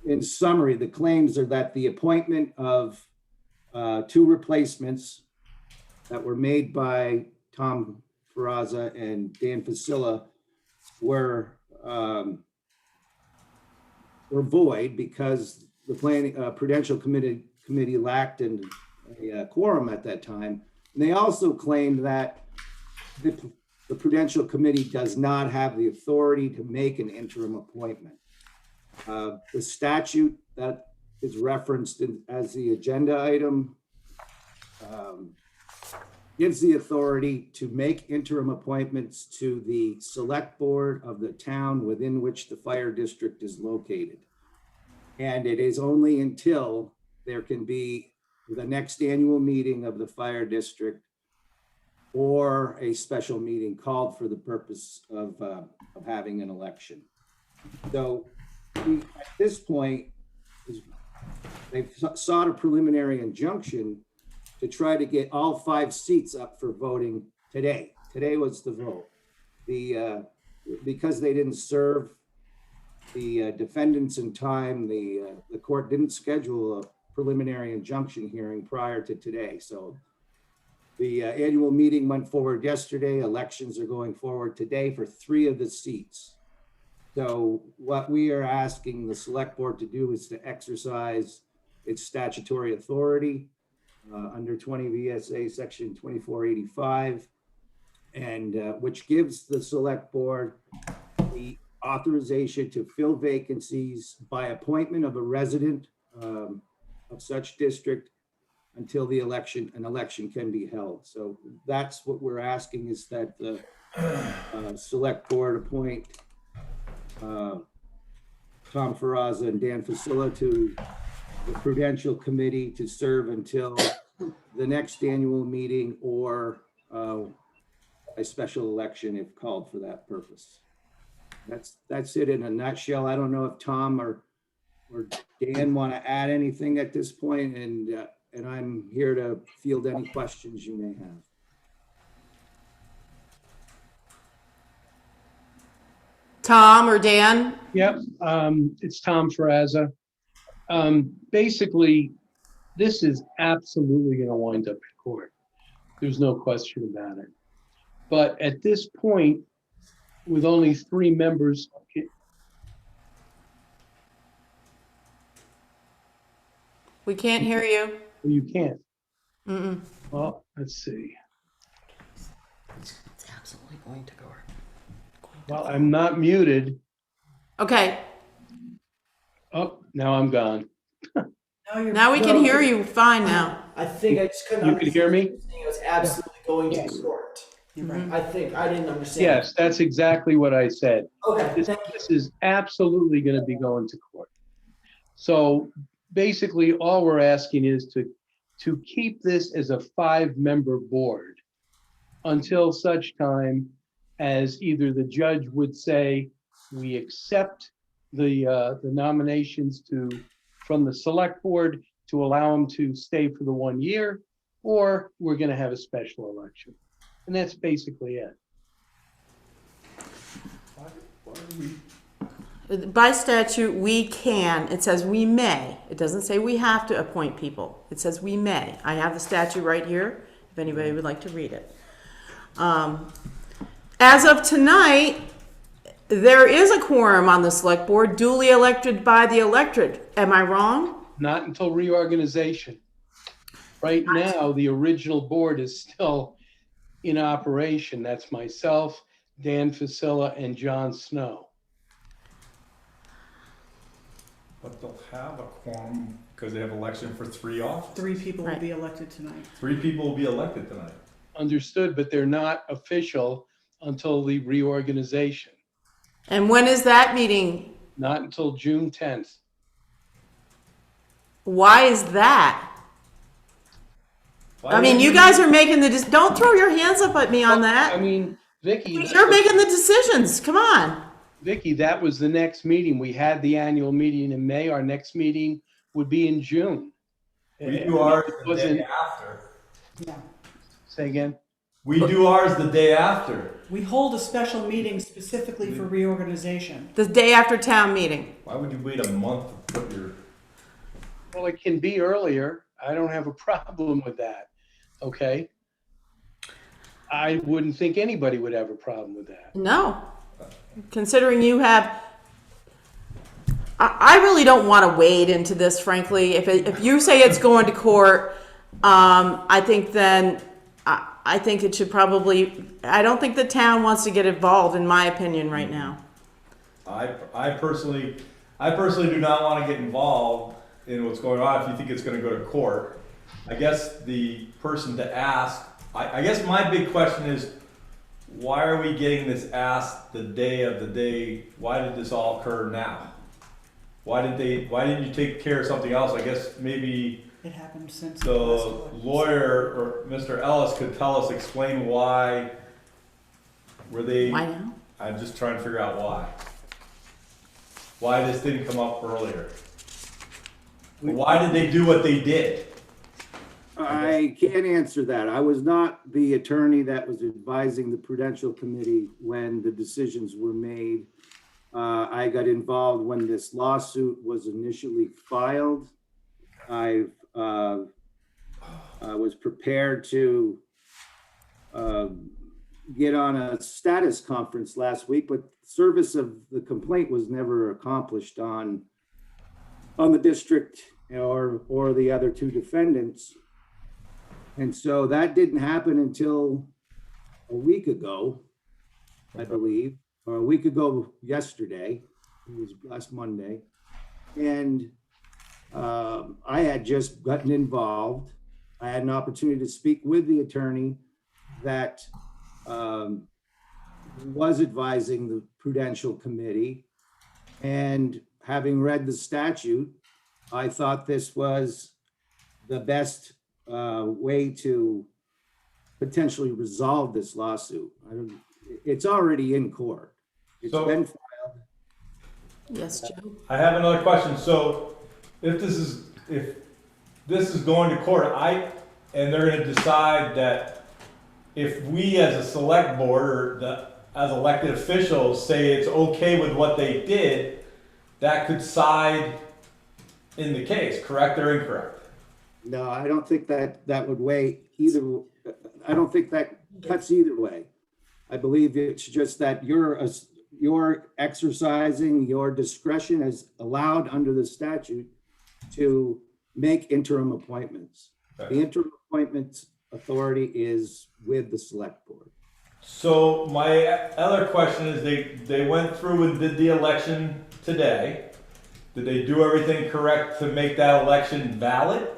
In summary, the claims are that the appointment of two replacements that were made by Tom Ferrazza and Dan Facilla were void because the Prudential committee lacked a quorum at that time. And they also claimed that the Prudential committee does not have the authority to make an interim appointment. The statute that is referenced as the agenda item gives the authority to make interim appointments to the select board of the town within which the fire district is located. And it is only until there can be the next annual meeting of the fire district or a special meeting called for the purpose of having an election. So at this point, they've sought a preliminary injunction to try to get all 5 seats up for voting today. Today was the vote. Because they didn't serve the defendants in time, the court didn't schedule a preliminary injunction hearing prior to today. So the annual meeting went forward yesterday. Elections are going forward today for 3 of the seats. So what we are asking the select board to do is to exercise its statutory authority under 20 V.S.A. section 2485, and which gives the select board the authorization to fill vacancies by appointment of a resident of such district until an election can be held. So that's what we're asking, is that the select board appoint Tom Ferrazza and Dan Facilla to the Prudential Committee to serve until the next annual meeting or a special election if called for that purpose. That's it in a nutshell. I don't know if Tom or Dan want to add anything at this point, and I'm here to field any questions you may have. Tom or Dan? Yep, it's Tom Ferrazza. Basically, this is absolutely going to wind up in court. There's no question about it. But at this point, with only 3 members, We can't hear you. you can't. Mm-mm. Well, let's see. It's absolutely going to go. Well, I'm not muted. Okay, Oh, now I'm gone. now we can hear you fine now. I think I just couldn't. You can hear me? It was absolutely going Yes. to court. Mhm. I think I didn't understand. Yes, that's exactly what I said. Okay. This is absolutely going to be going to court. So basically, all we're asking is to keep this as a 5-member board until such time as either the judge would say, we accept the nominations from the select board to allow them to stay for the 1 year, or we're going to have a special election. And that's basically it. By statute, we can. It says we may. It doesn't say we have to appoint people. It says we may. I have the statute right here, if anybody would like to read it. As of tonight, there is a quorum on the select board duly elected by the electorate. Am I wrong? Not until reorganization. Right now, the original board is still in operation. That's myself, Dan Facilla, and John Snow. But they'll have a quorum because they have election for 3 offices. 3 people will Right. be elected tonight. 3 people will be elected tonight. Understood, but they're not official until the reorganization. And when is that meeting? Not until June 10th. Why is that? I mean, you guys are making don't throw your hands up at me on I that. mean, Vicky. You're making the decisions. Come on. Vicky, that was the next meeting. We had the annual meeting in May. Our next meeting would be in June. We do ours It the wasn't- day after. Yeah. Say again? We do ours the day after. We hold a special meeting specifically for reorganization. The day after town meeting. Why would you wait a month to put your? Well, it can be earlier. I don't have a problem with that. Okay? I wouldn't think anybody would have a problem with that. No. Considering you have, I really don't want to wade into this, frankly. If you say it's going to court, I think then, I think it should probably, I don't think the town wants to get involved, in my opinion, right now. I personally do not want to get involved in what's going on if you think it's going to go to court. I guess the person to ask, I guess my big question is, why are we getting this asked the day of the day? Why did this all occur now? Why didn't you take care of something else? I guess maybe It happened since. the lawyer or Mr. Ellis could explain why were they. Why now? I'm just trying to figure out why this didn't come up earlier. Why did they do what they did? I can't answer that. I was not the attorney that was advising the Prudential Committee when the decisions were made. I got involved when this lawsuit was initially filed. I was prepared to get on a status conference last week, but service of the complaint was never accomplished on the district or the other two defendants. And so that didn't happen until a week ago, I believe, or a week ago yesterday. It was last Monday. And I had just gotten involved. I had an opportunity to speak with the attorney that was advising the Prudential Committee. And having read the statute, I thought this was the best way to potentially resolve this lawsuit. It's already in court. It's been filed. Yes, Joe. I have another question. So if this is going to court, and they're going to decide that if we as a select board or as elected officials say it's okay with what they did, that could side in the case, correct or incorrect? No, I don't think that would weigh either. I don't think that cuts either way. I believe it's just that you're exercising your discretion as allowed under the statute to make interim appointments. Okay. The interim appointments authority is with the select board. So my other question is they went through and did the election today. Did they do everything correct to make that election valid?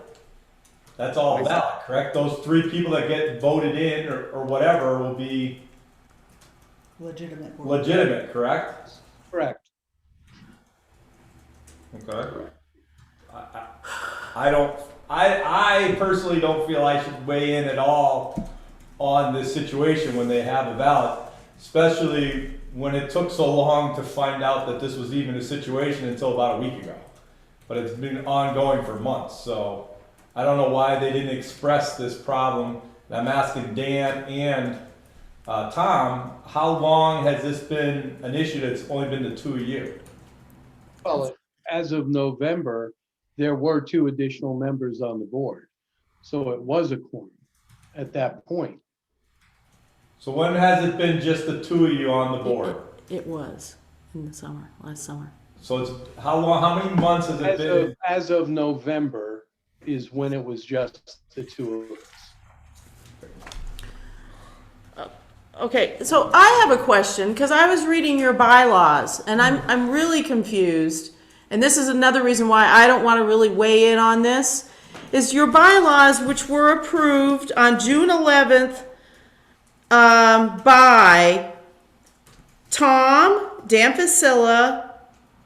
That's all valid, correct? Those 3 people that get voted in or whatever will be legitimate, correct? Correct. Okay. I personally don't feel I should weigh in at all on this situation when they have a ballot, especially when it took so long to find out that this was even a situation until about a week ago. But it's been ongoing for months, so I don't know why they didn't express this problem. And I'm asking Dan and Tom, how long has this been an issue that's only been the 2 of you? Well, as of November, there were 2 additional members on the board. So it was a quorum at that point. So when has it been just the 2 of you on the board? It was in the summer, last summer. So it's how long? How many months has it been? As of November is when it was just the 2 of us. Okay, so I have a question, because I was reading your bylaws, and I'm really confused. And this is another reason why I don't want to really weigh in on this, is your bylaws, which were approved on June 11th by Tom, Dan Facilla,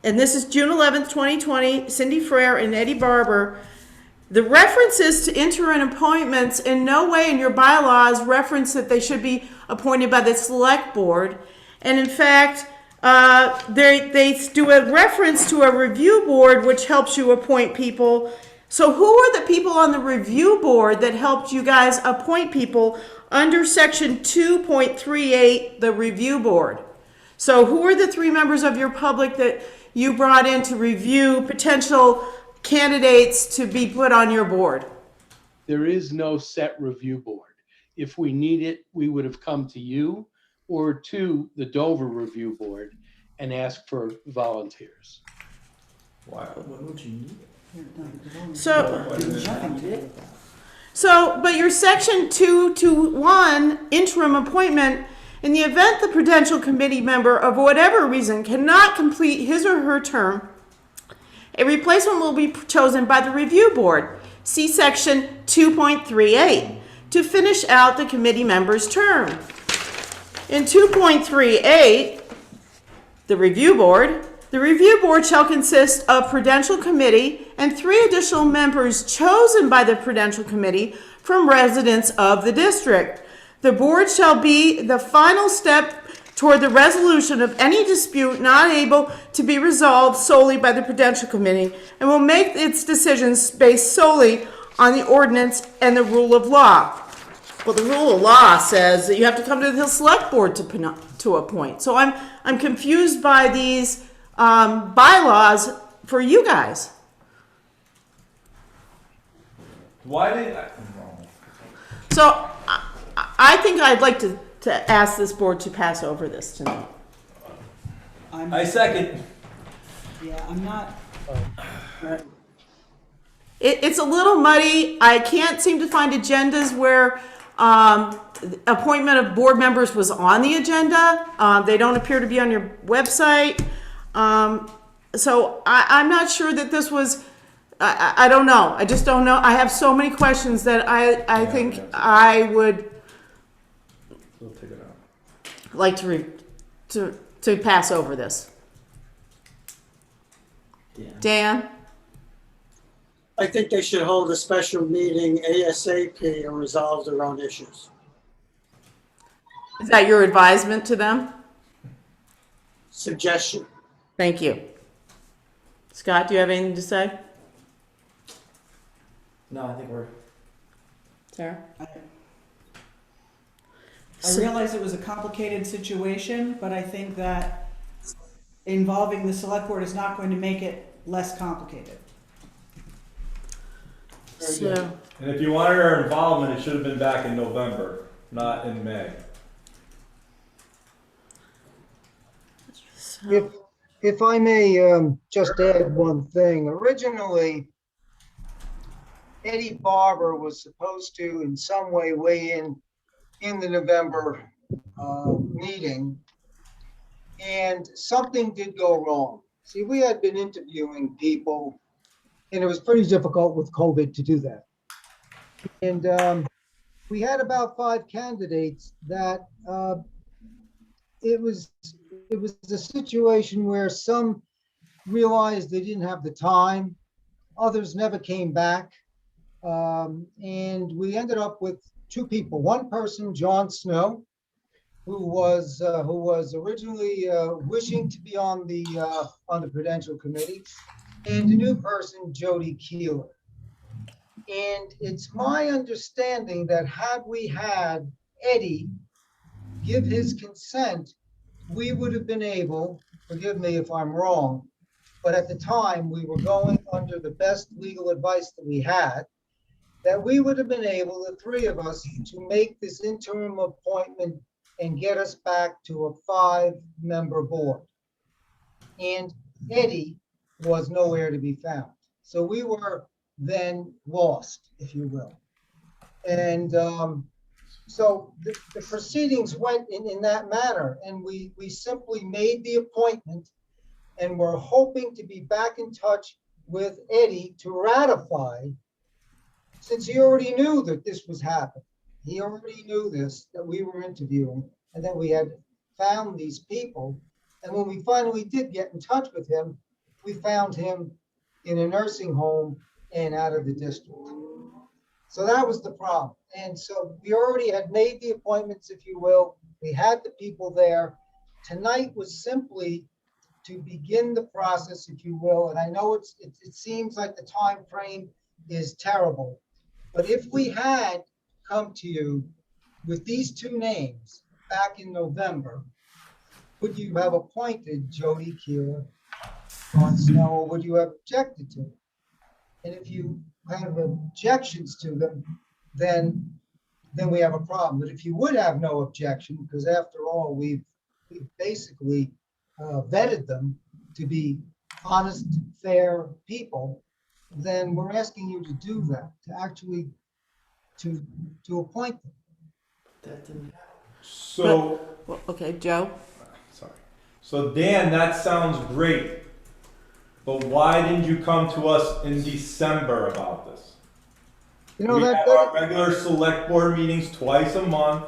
and this is June 11th, 2020, Cindy Frere and Eddie Barber. The references to interim appointments in no way in your bylaws reference that they should be appointed by the select board. And in fact, They do a reference to a review board, which helps you appoint people. So who are the people on the review board that helped you guys appoint people under section 2.38, the review board? So who are the 3 members of your public that you brought in to review potential candidates to be put on your board? There is no set review board. If we need it, we would have come to you or to the Dover Review Board and asked for volunteers. Wow. When would you need it? But your section 221 interim appointment, in the event the Prudential Committee member of whatever reason cannot complete his or her term, a replacement will be chosen by the review board. See section 2.38 to finish out the committee member's term. In 2.38, the review board shall consist of Prudential Committee and 3 additional members chosen by the Prudential Committee from residents of the district. The board shall be the final step toward the resolution of any dispute not able to be resolved solely by the Prudential Committee and will make its decisions based solely on the ordinance and the rule of law. Well, the rule of law says that you have to come to the select board to appoint. So I'm confused by these bylaws for you guys. Why did I? So I think I'd like to ask this board to pass over this tonight. I second. Yeah, I'm not, It's a little muddy. I can't seem to find agendas where appointment of board members was on the agenda. They don't appear to be on your website. So I'm not sure that this was, I don't know. I just don't know. I have so many questions that I think I would We'll take it out. like to pass over this. Yeah. Dan? I think they should hold a special meeting ASAP and resolve their own issues. Is that your advisement to them? Suggestion. Thank you. Scott, do you have anything to say? No, I think we're. Sarah? I realize it was a complicated situation, but I think that involving the select board is not going to make it less complicated. So, And if you wanted our involvement, it should have been back in November, not in May. If I may just add one thing, originally Eddie Barber was supposed to in some way weigh in the November meeting, and something did go wrong. See, we had been interviewing people, and it was pretty difficult with COVID to do that. And we had about 5 candidates that it was a situation where some realized they didn't have the time, others never came back, and we ended up with 2 people. One person, John Snow, who was originally wishing to be on the Prudential Committee, and a new person, Jody Keeler. And it's my understanding that had we had Eddie give his consent, we would have been able, forgive me if I'm wrong, but at the time we were going under the best legal advice that we had, that we would have been able, the 3 of us, to make this interim appointment and get us back to a 5-member board. And Eddie was nowhere to be found. So we were then lost, if you will. And so the proceedings went in that manner, and we simply made the appointment, and we're hoping to be back in touch with Eddie to ratify, since he already knew that this was happening. He already knew this, that we were interviewing, and that we had found these people. And when we finally did get in touch with him, we found him in a nursing home and out of the district. So that was the problem. And so we already had made the appointments, if you will. We had the people there. tonight was simply to begin the process, if you will, and I know it seems like the time frame is terrible, but if we had come to you with these two names back in November, would you have appointed Jody Keeler, Ron Snow, or would you have objected to it? And if you have objections to them, then we have a problem. But if you would have no objection, because after all, we've basically vetted them to be honest, fair people, then we're asking you to do that, to actually to appoint them. That didn't. So, Well, okay, Joe? sorry. So Dan, that sounds great. But why didn't you come to us in December about this? You know, We that, have our regular select board meetings twice a month.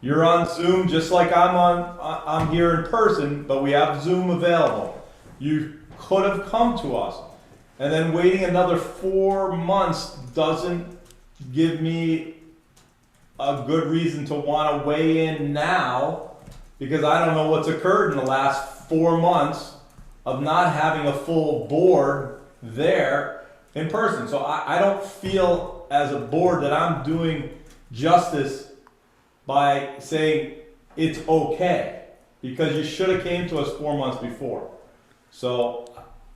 You're on Zoom just like I'm here in person, but we have Zoom available. You could have come to us. And then waiting another 4 months doesn't give me a good reason to want to weigh in now, because I don't know what's occurred in the last 4 months of not having a full board there in person. So I don't feel as a board that I'm doing justice by saying it's okay, because you should have came to us 4 months before. So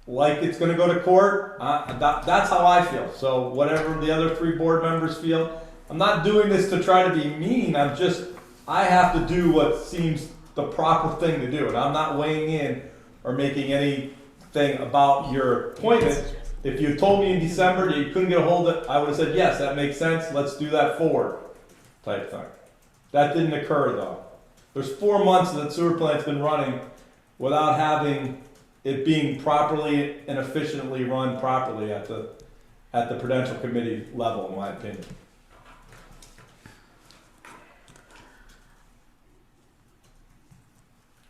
like it's going to go to court, that's how I feel. So whatever the other 3 board members feel, I'm not doing this to try to be mean. I have to do what seems the proper thing to do, and I'm not weighing in or making anything about your appointment. If you told me in December that you couldn't get a hold of it, I would have said, yes, that makes sense, let's do that forward, type thing. That didn't occur though. There's 4 months that sewer plant's been running without having it being properly and efficiently run properly at the Prudential committee level, in my opinion.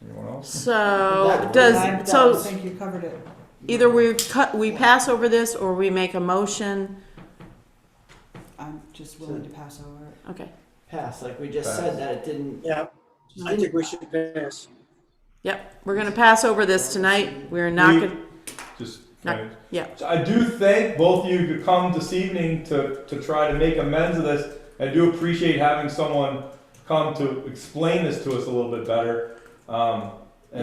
Anyone else? So, I think you covered it. either we pass over this or we make a motion. I'm just willing to pass over it. Okay. Pass, like we just Pass. said that it didn't. Yeah, I think we should pass. Yep, we're gonna pass over this tonight. We're not gonna, Just not, finish. yeah. So I do thank both of you to come this evening to try to make amends of this. I do appreciate having someone come to explain this to us a little bit better. And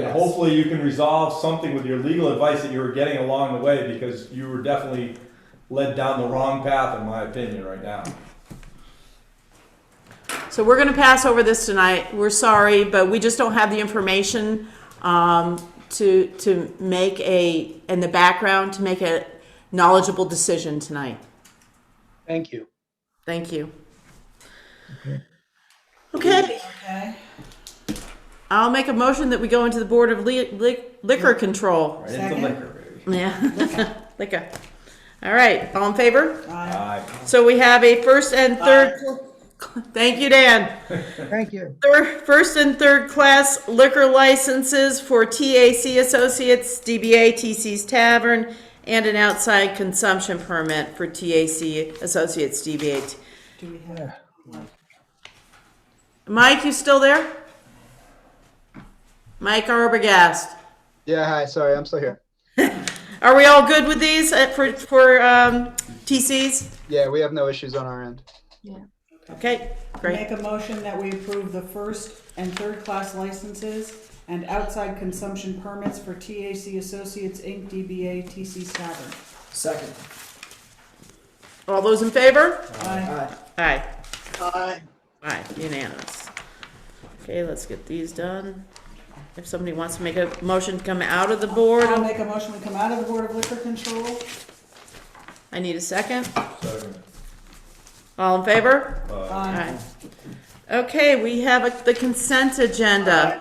Yes. hopefully you can resolve something with your legal advice that you were getting along the way, because you were definitely led down the wrong path, in my opinion, right now. So we're gonna pass over this tonight. We're sorry, but we just don't have the information, to make in the background, to make a knowledgeable decision tonight. Thank you. Thank you. Okay. Okay. I'll make a motion that we go into the Board of Liquor Control. Right into Second. liquor, baby. Yeah, liquor. All right, all in favor? Aye. So we have a first and third, thank you, Dan. Thank you. First and third class liquor licenses for TAC Associates, DBA TC's Tavern, and an outside consumption permit for TAC Associates, DBA. Do we have? Mike, you still there? Mike Arbogast. Yeah, hi, sorry, I'm still here. Are we all good with these for TCs? Yeah, we have no issues on our end. Okay, great. Make a motion that we approve the first and third class licenses and outside consumption permits for TAC Associates Inc., DBA TC's Tavern. Second. All those in favor? Aye. Aye. Aye. Aye, unanimous. Okay, let's get these done. If somebody wants to make a motion to come out of the board, I'll make a motion we come out of the Board of Liquor Control. I need a second. Second. All in favor? Aye. Aye. Okay, we have the consent agenda.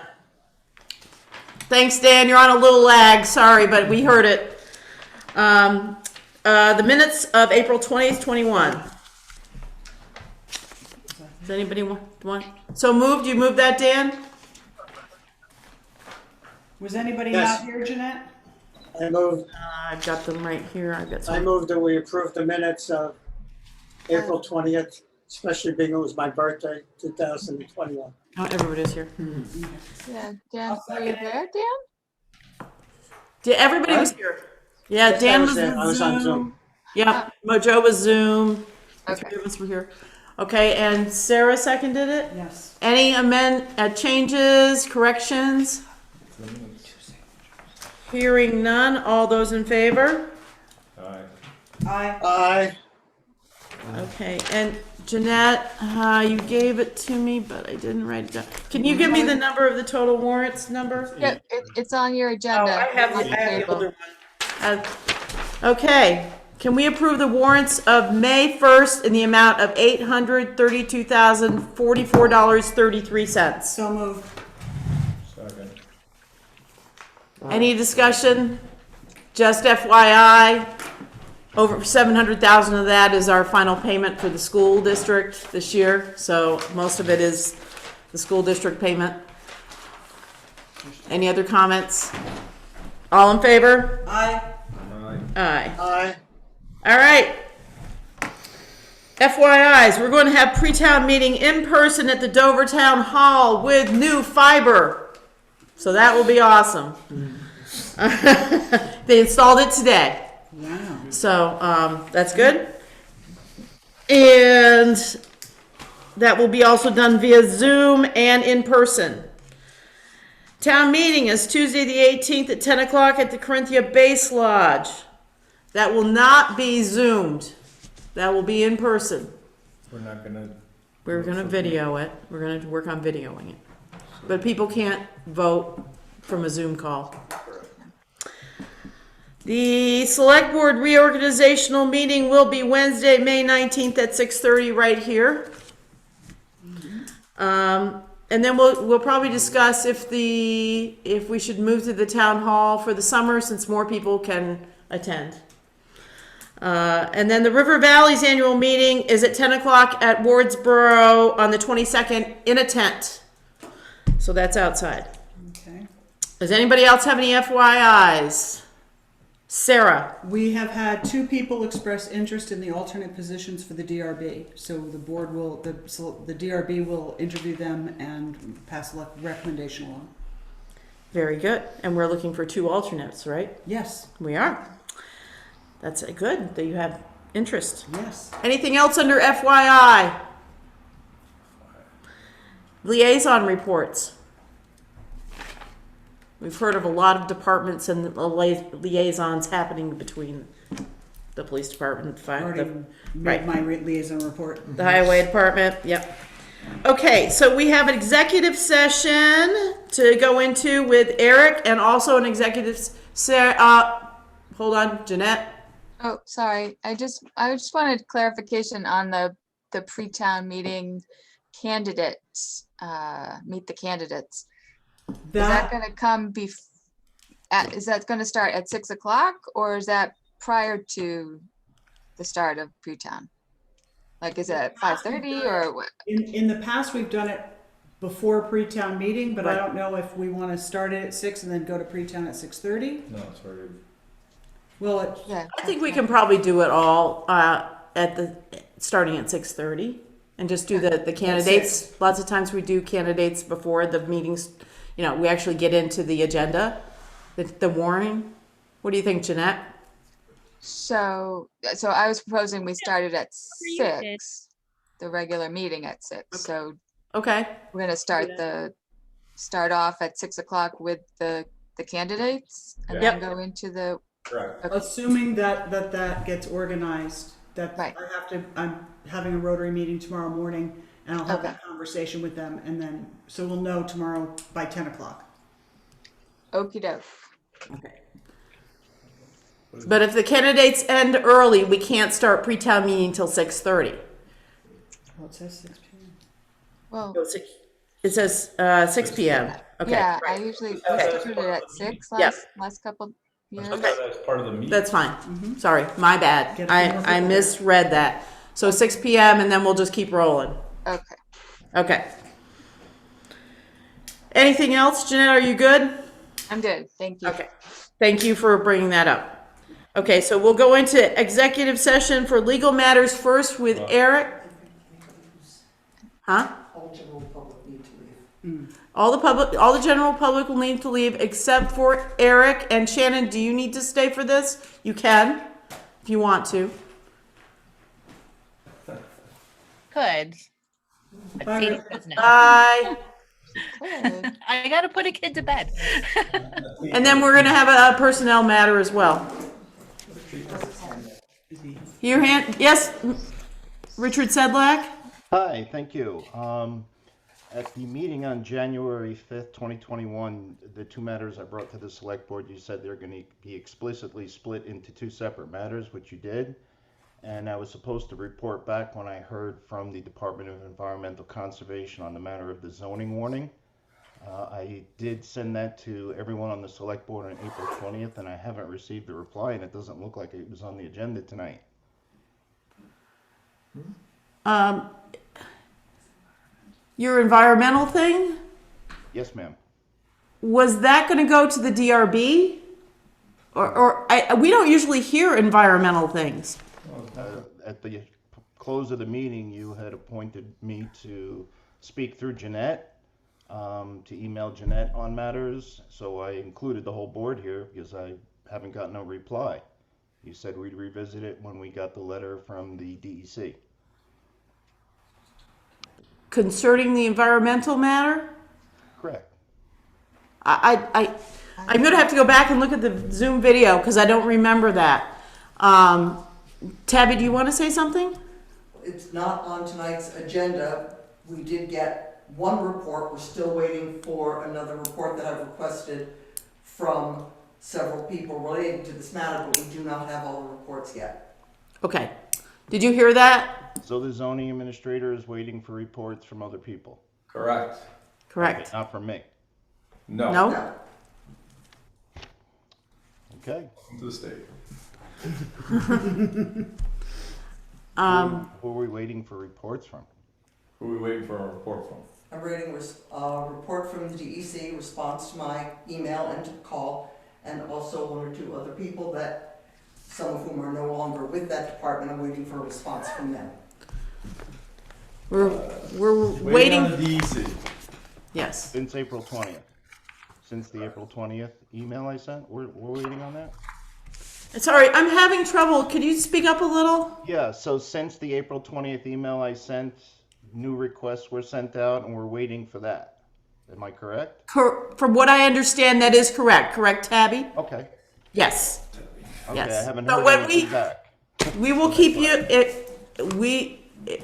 Thanks, Dan, you're on a little lag, sorry, but we heard it. The minutes of April 20th, 21. Does anybody want? So moved, you moved that, Dan? Was anybody Yes. not here, Jeanette? I moved, I've got them right here, I've got I some. moved that we approve the minutes of April 20th, especially being it was my birthday, 2021. Oh, everybody's here. Yeah, Dan, were you there, Dan? Yeah, everybody was here. Yeah, Yes, Dan I was was there. I was on Zoom. Yeah, Mojo was Zoom. The Okay. three of us were here. Okay, and Sarah seconded it? Yes. Any changes, corrections? Hearing none, all those in favor? Aye. Aye. Okay, and Jeanette, you gave it to me, but I didn't write it down. Can you give me the number of the total warrants number? Yeah, it's on your agenda. Oh, I have on the table. older one. Okay, can we approve the warrants of May 1st in the amount of $832,044.33? So moved. Second. Any discussion? Just FYI, over 700,000 of that is our final payment for the school district this year, so most of it is the school district payment. Any other comments? All in favor? Aye. Aye. Aye. All right. FYIs, we're going to have pre-town meeting in person at the Dover Town Hall with new fiber. So that will be awesome. They installed it today. Wow. So that's good. And that will be also done via Zoom and in person. Town meeting is Tuesday the 18th at 10 o'clock at the Corinthia Base Lodge. That will not be Zoomed. That will be in person. We're not gonna. We're going to video it. We're going to work on videoing it. But people can't vote from a Zoom call. The Select Board reorganizational meeting will be Wednesday, May 19th at 6:30 right here. And then we'll probably discuss if we should move to the town hall for the summer since more people can attend. And then the River Valley's annual meeting is at 10 o'clock at Wardsboro on the 22nd in a tent. So that's outside. Okay. Does anybody else have any FYIs? Sarah? We have had 2 people express interest in the alternate positions for the DRB. So the board will, the DRB will interview them and pass a recommendation along. Very good. And we're looking for 2 alternates, right? Yes. We are. That's good that you have interest. Yes. Anything else under FYI? Liaison reports. We've heard of a lot of departments and liaisons happening between the police department, Already made my liaison report. the highway department. Yep. Okay, so we have an executive session to go into with Eric and also an executive. Hold on, Jeanette. Oh, sorry. I just wanted clarification on the pre-town meeting candidates, meet the candidates. Is that going to come is that going to start at 6 o'clock or is that prior to the start of pre-town? Like, is it at 5:30 or what? In the past, we've done it before pre-town meeting, but I Right. don't know if we want to start it at 6 and then go to pre-town at 6:30. No, it's already. Well, Yeah. I think we can probably do it all starting at 6:30 and just do the candidates. Lots of times we do candidates before the meetings. You know, we actually get into the agenda, the warning. What do you think, Jeanette? So I was proposing we started at 6, the regular meeting at 6. So Okay. we're going to start off at 6 o'clock with the candidates and then go into the. Correct. Okay. assuming that gets organized, Right. I'm having a Rotary meeting tomorrow morning and I'll have Okay. that conversation with them and then, so we'll know tomorrow by 10 o'clock. Okie doke. Okay. But if the candidates end early, we can't start pre-town meeting until 6:30. Well, it says 6 p.m. Well, It says 6 p.m. Okay. yeah, I usually instituted it at 6 Yep. last couple years. That's part of the meeting. That's fine. Sorry, my bad. Get a few more I people misread that. So 6 p.m. and then we'll just keep rolling. Okay. Okay. Anything else, Jeanette? Are you good? I'm good. Thank you. Okay. Thank you for bringing that up. Okay, so we'll go into executive session for legal matters first with Eric. Huh? All general public need to leave. All the general public will need to leave except for Eric and Shannon. Do you need to stay for this? You can, if you want to. Could. But Bye, Sadie Rick. says no. Bye. I gotta put a kid to bed. And then we're gonna have a personnel matter as well. Your hand, yes, Richard Sedlak? Hi, thank you. At the meeting on January 5th, 2021, the two matters I brought to the select board, you said they're going to be explicitly split into two separate matters, which you did. And I was supposed to report back when I heard from the Department of Environmental Conservation on the matter of the zoning warning. I did send that to everyone on the select board on April 20th, and I haven't received a reply, and it doesn't look like it was on the agenda tonight. Your environmental thing, Yes, ma'am. was that gonna go to the DRB? We don't usually hear environmental things. At the close of the meeting, you had appointed me to speak through Jeanette, to email Jeanette on matters. So I included the whole board here because I haven't gotten no reply. You said we'd revisit it when we got the letter from the DEC. Concerning the environmental matter? Correct. I'm gonna have to go back and look at the Zoom video because I don't remember that. Tabby, do you want to say something? It's not on tonight's agenda. We did get one report. We're still waiting for another report that I've requested from several people relating to this matter, but we do not have all the reports yet. Okay. Did you hear that? So the zoning administrator is waiting for reports from other people. Correct. Correct. Okay, not from me. No. No? Okay. To the state. Who are we waiting for reports from? Who are we waiting for a report from? I'm waiting a report from the DEC, response to my email and to call, and also one or two other people that, some of whom are no longer with that department. I'm waiting for a response from them. We're Waiting waiting. on the DEC. Yes. Since April 20th. Since the April 20th email I sent, we're waiting on that? Sorry, I'm having trouble. Could you speak up a little? Yeah, so since the April 20th email I sent, new requests were sent out and we're waiting for that. Am I correct? From what I understand, that is correct. Correct, Tabby? Okay. Yes. Okay, Yes. I haven't So heard when anything back. we will keep you,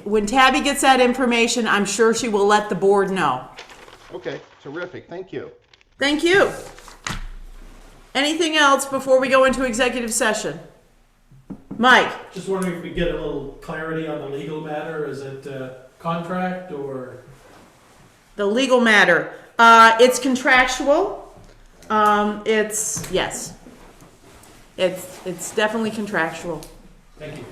when Tabby gets that information, I'm sure she will let the board know. Okay, terrific, thank you. Thank you. Anything else before we go into executive session? Mike? Just wondering if we get a little clarity on the legal matter. Is it contract or? The legal matter. It's contractual. Yes. It's definitely contractual. Thank you.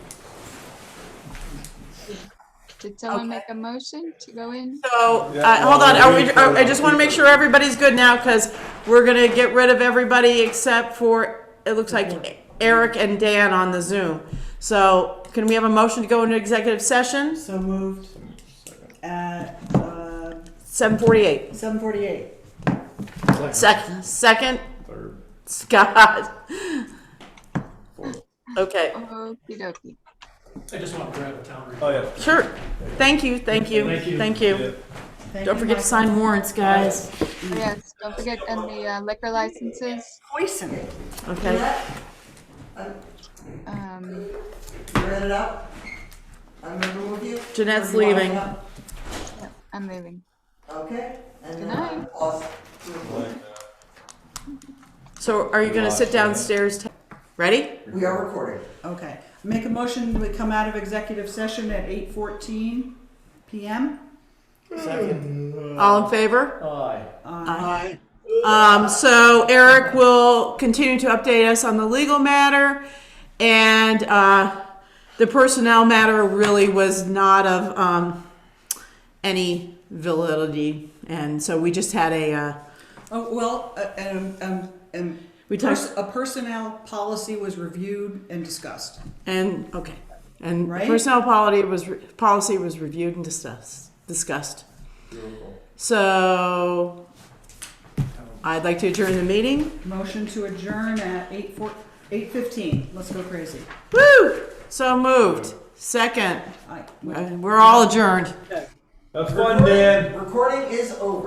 Did someone make a motion to go in? So, hold on, I just want to make sure everybody's good now, because we're going to get rid of everybody except for, it looks like Eric and Dan on the Zoom. So, can we have a motion to go into executive session? So moved at 7:48. 7:48. Second, Third. Scott. Okay, Okie dokie. I just want to grab a town report. Oh, yeah. sure. Thank you. Thank you. Don't forget to sign warrants, guys. Oh, yes, don't forget, and the liquor licenses. Poison. Okay. You read it up? I'm gonna move you. Jeanette's Or you want leaving. me up? I'm leaving. Okay. And Good then night. pause. So are you going to sit downstairs? Ready? We are recording. Okay. Make a motion, we come out of executive session at 8:14 PM. Second. All in favor? Aye. So Eric will continue to update us on the legal matter, and the personnel matter really was not of any validity, and so we just had a. We talked. A personnel policy was reviewed and discussed. And okay, and Right? personnel policy was reviewed and discussed. discussed. Beautiful. So I'd like to adjourn the meeting. Motion to adjourn at 8:15. Let's go crazy. Woo! So moved. Second. Aye. We're all adjourned. Have fun, Dan. Recording is over.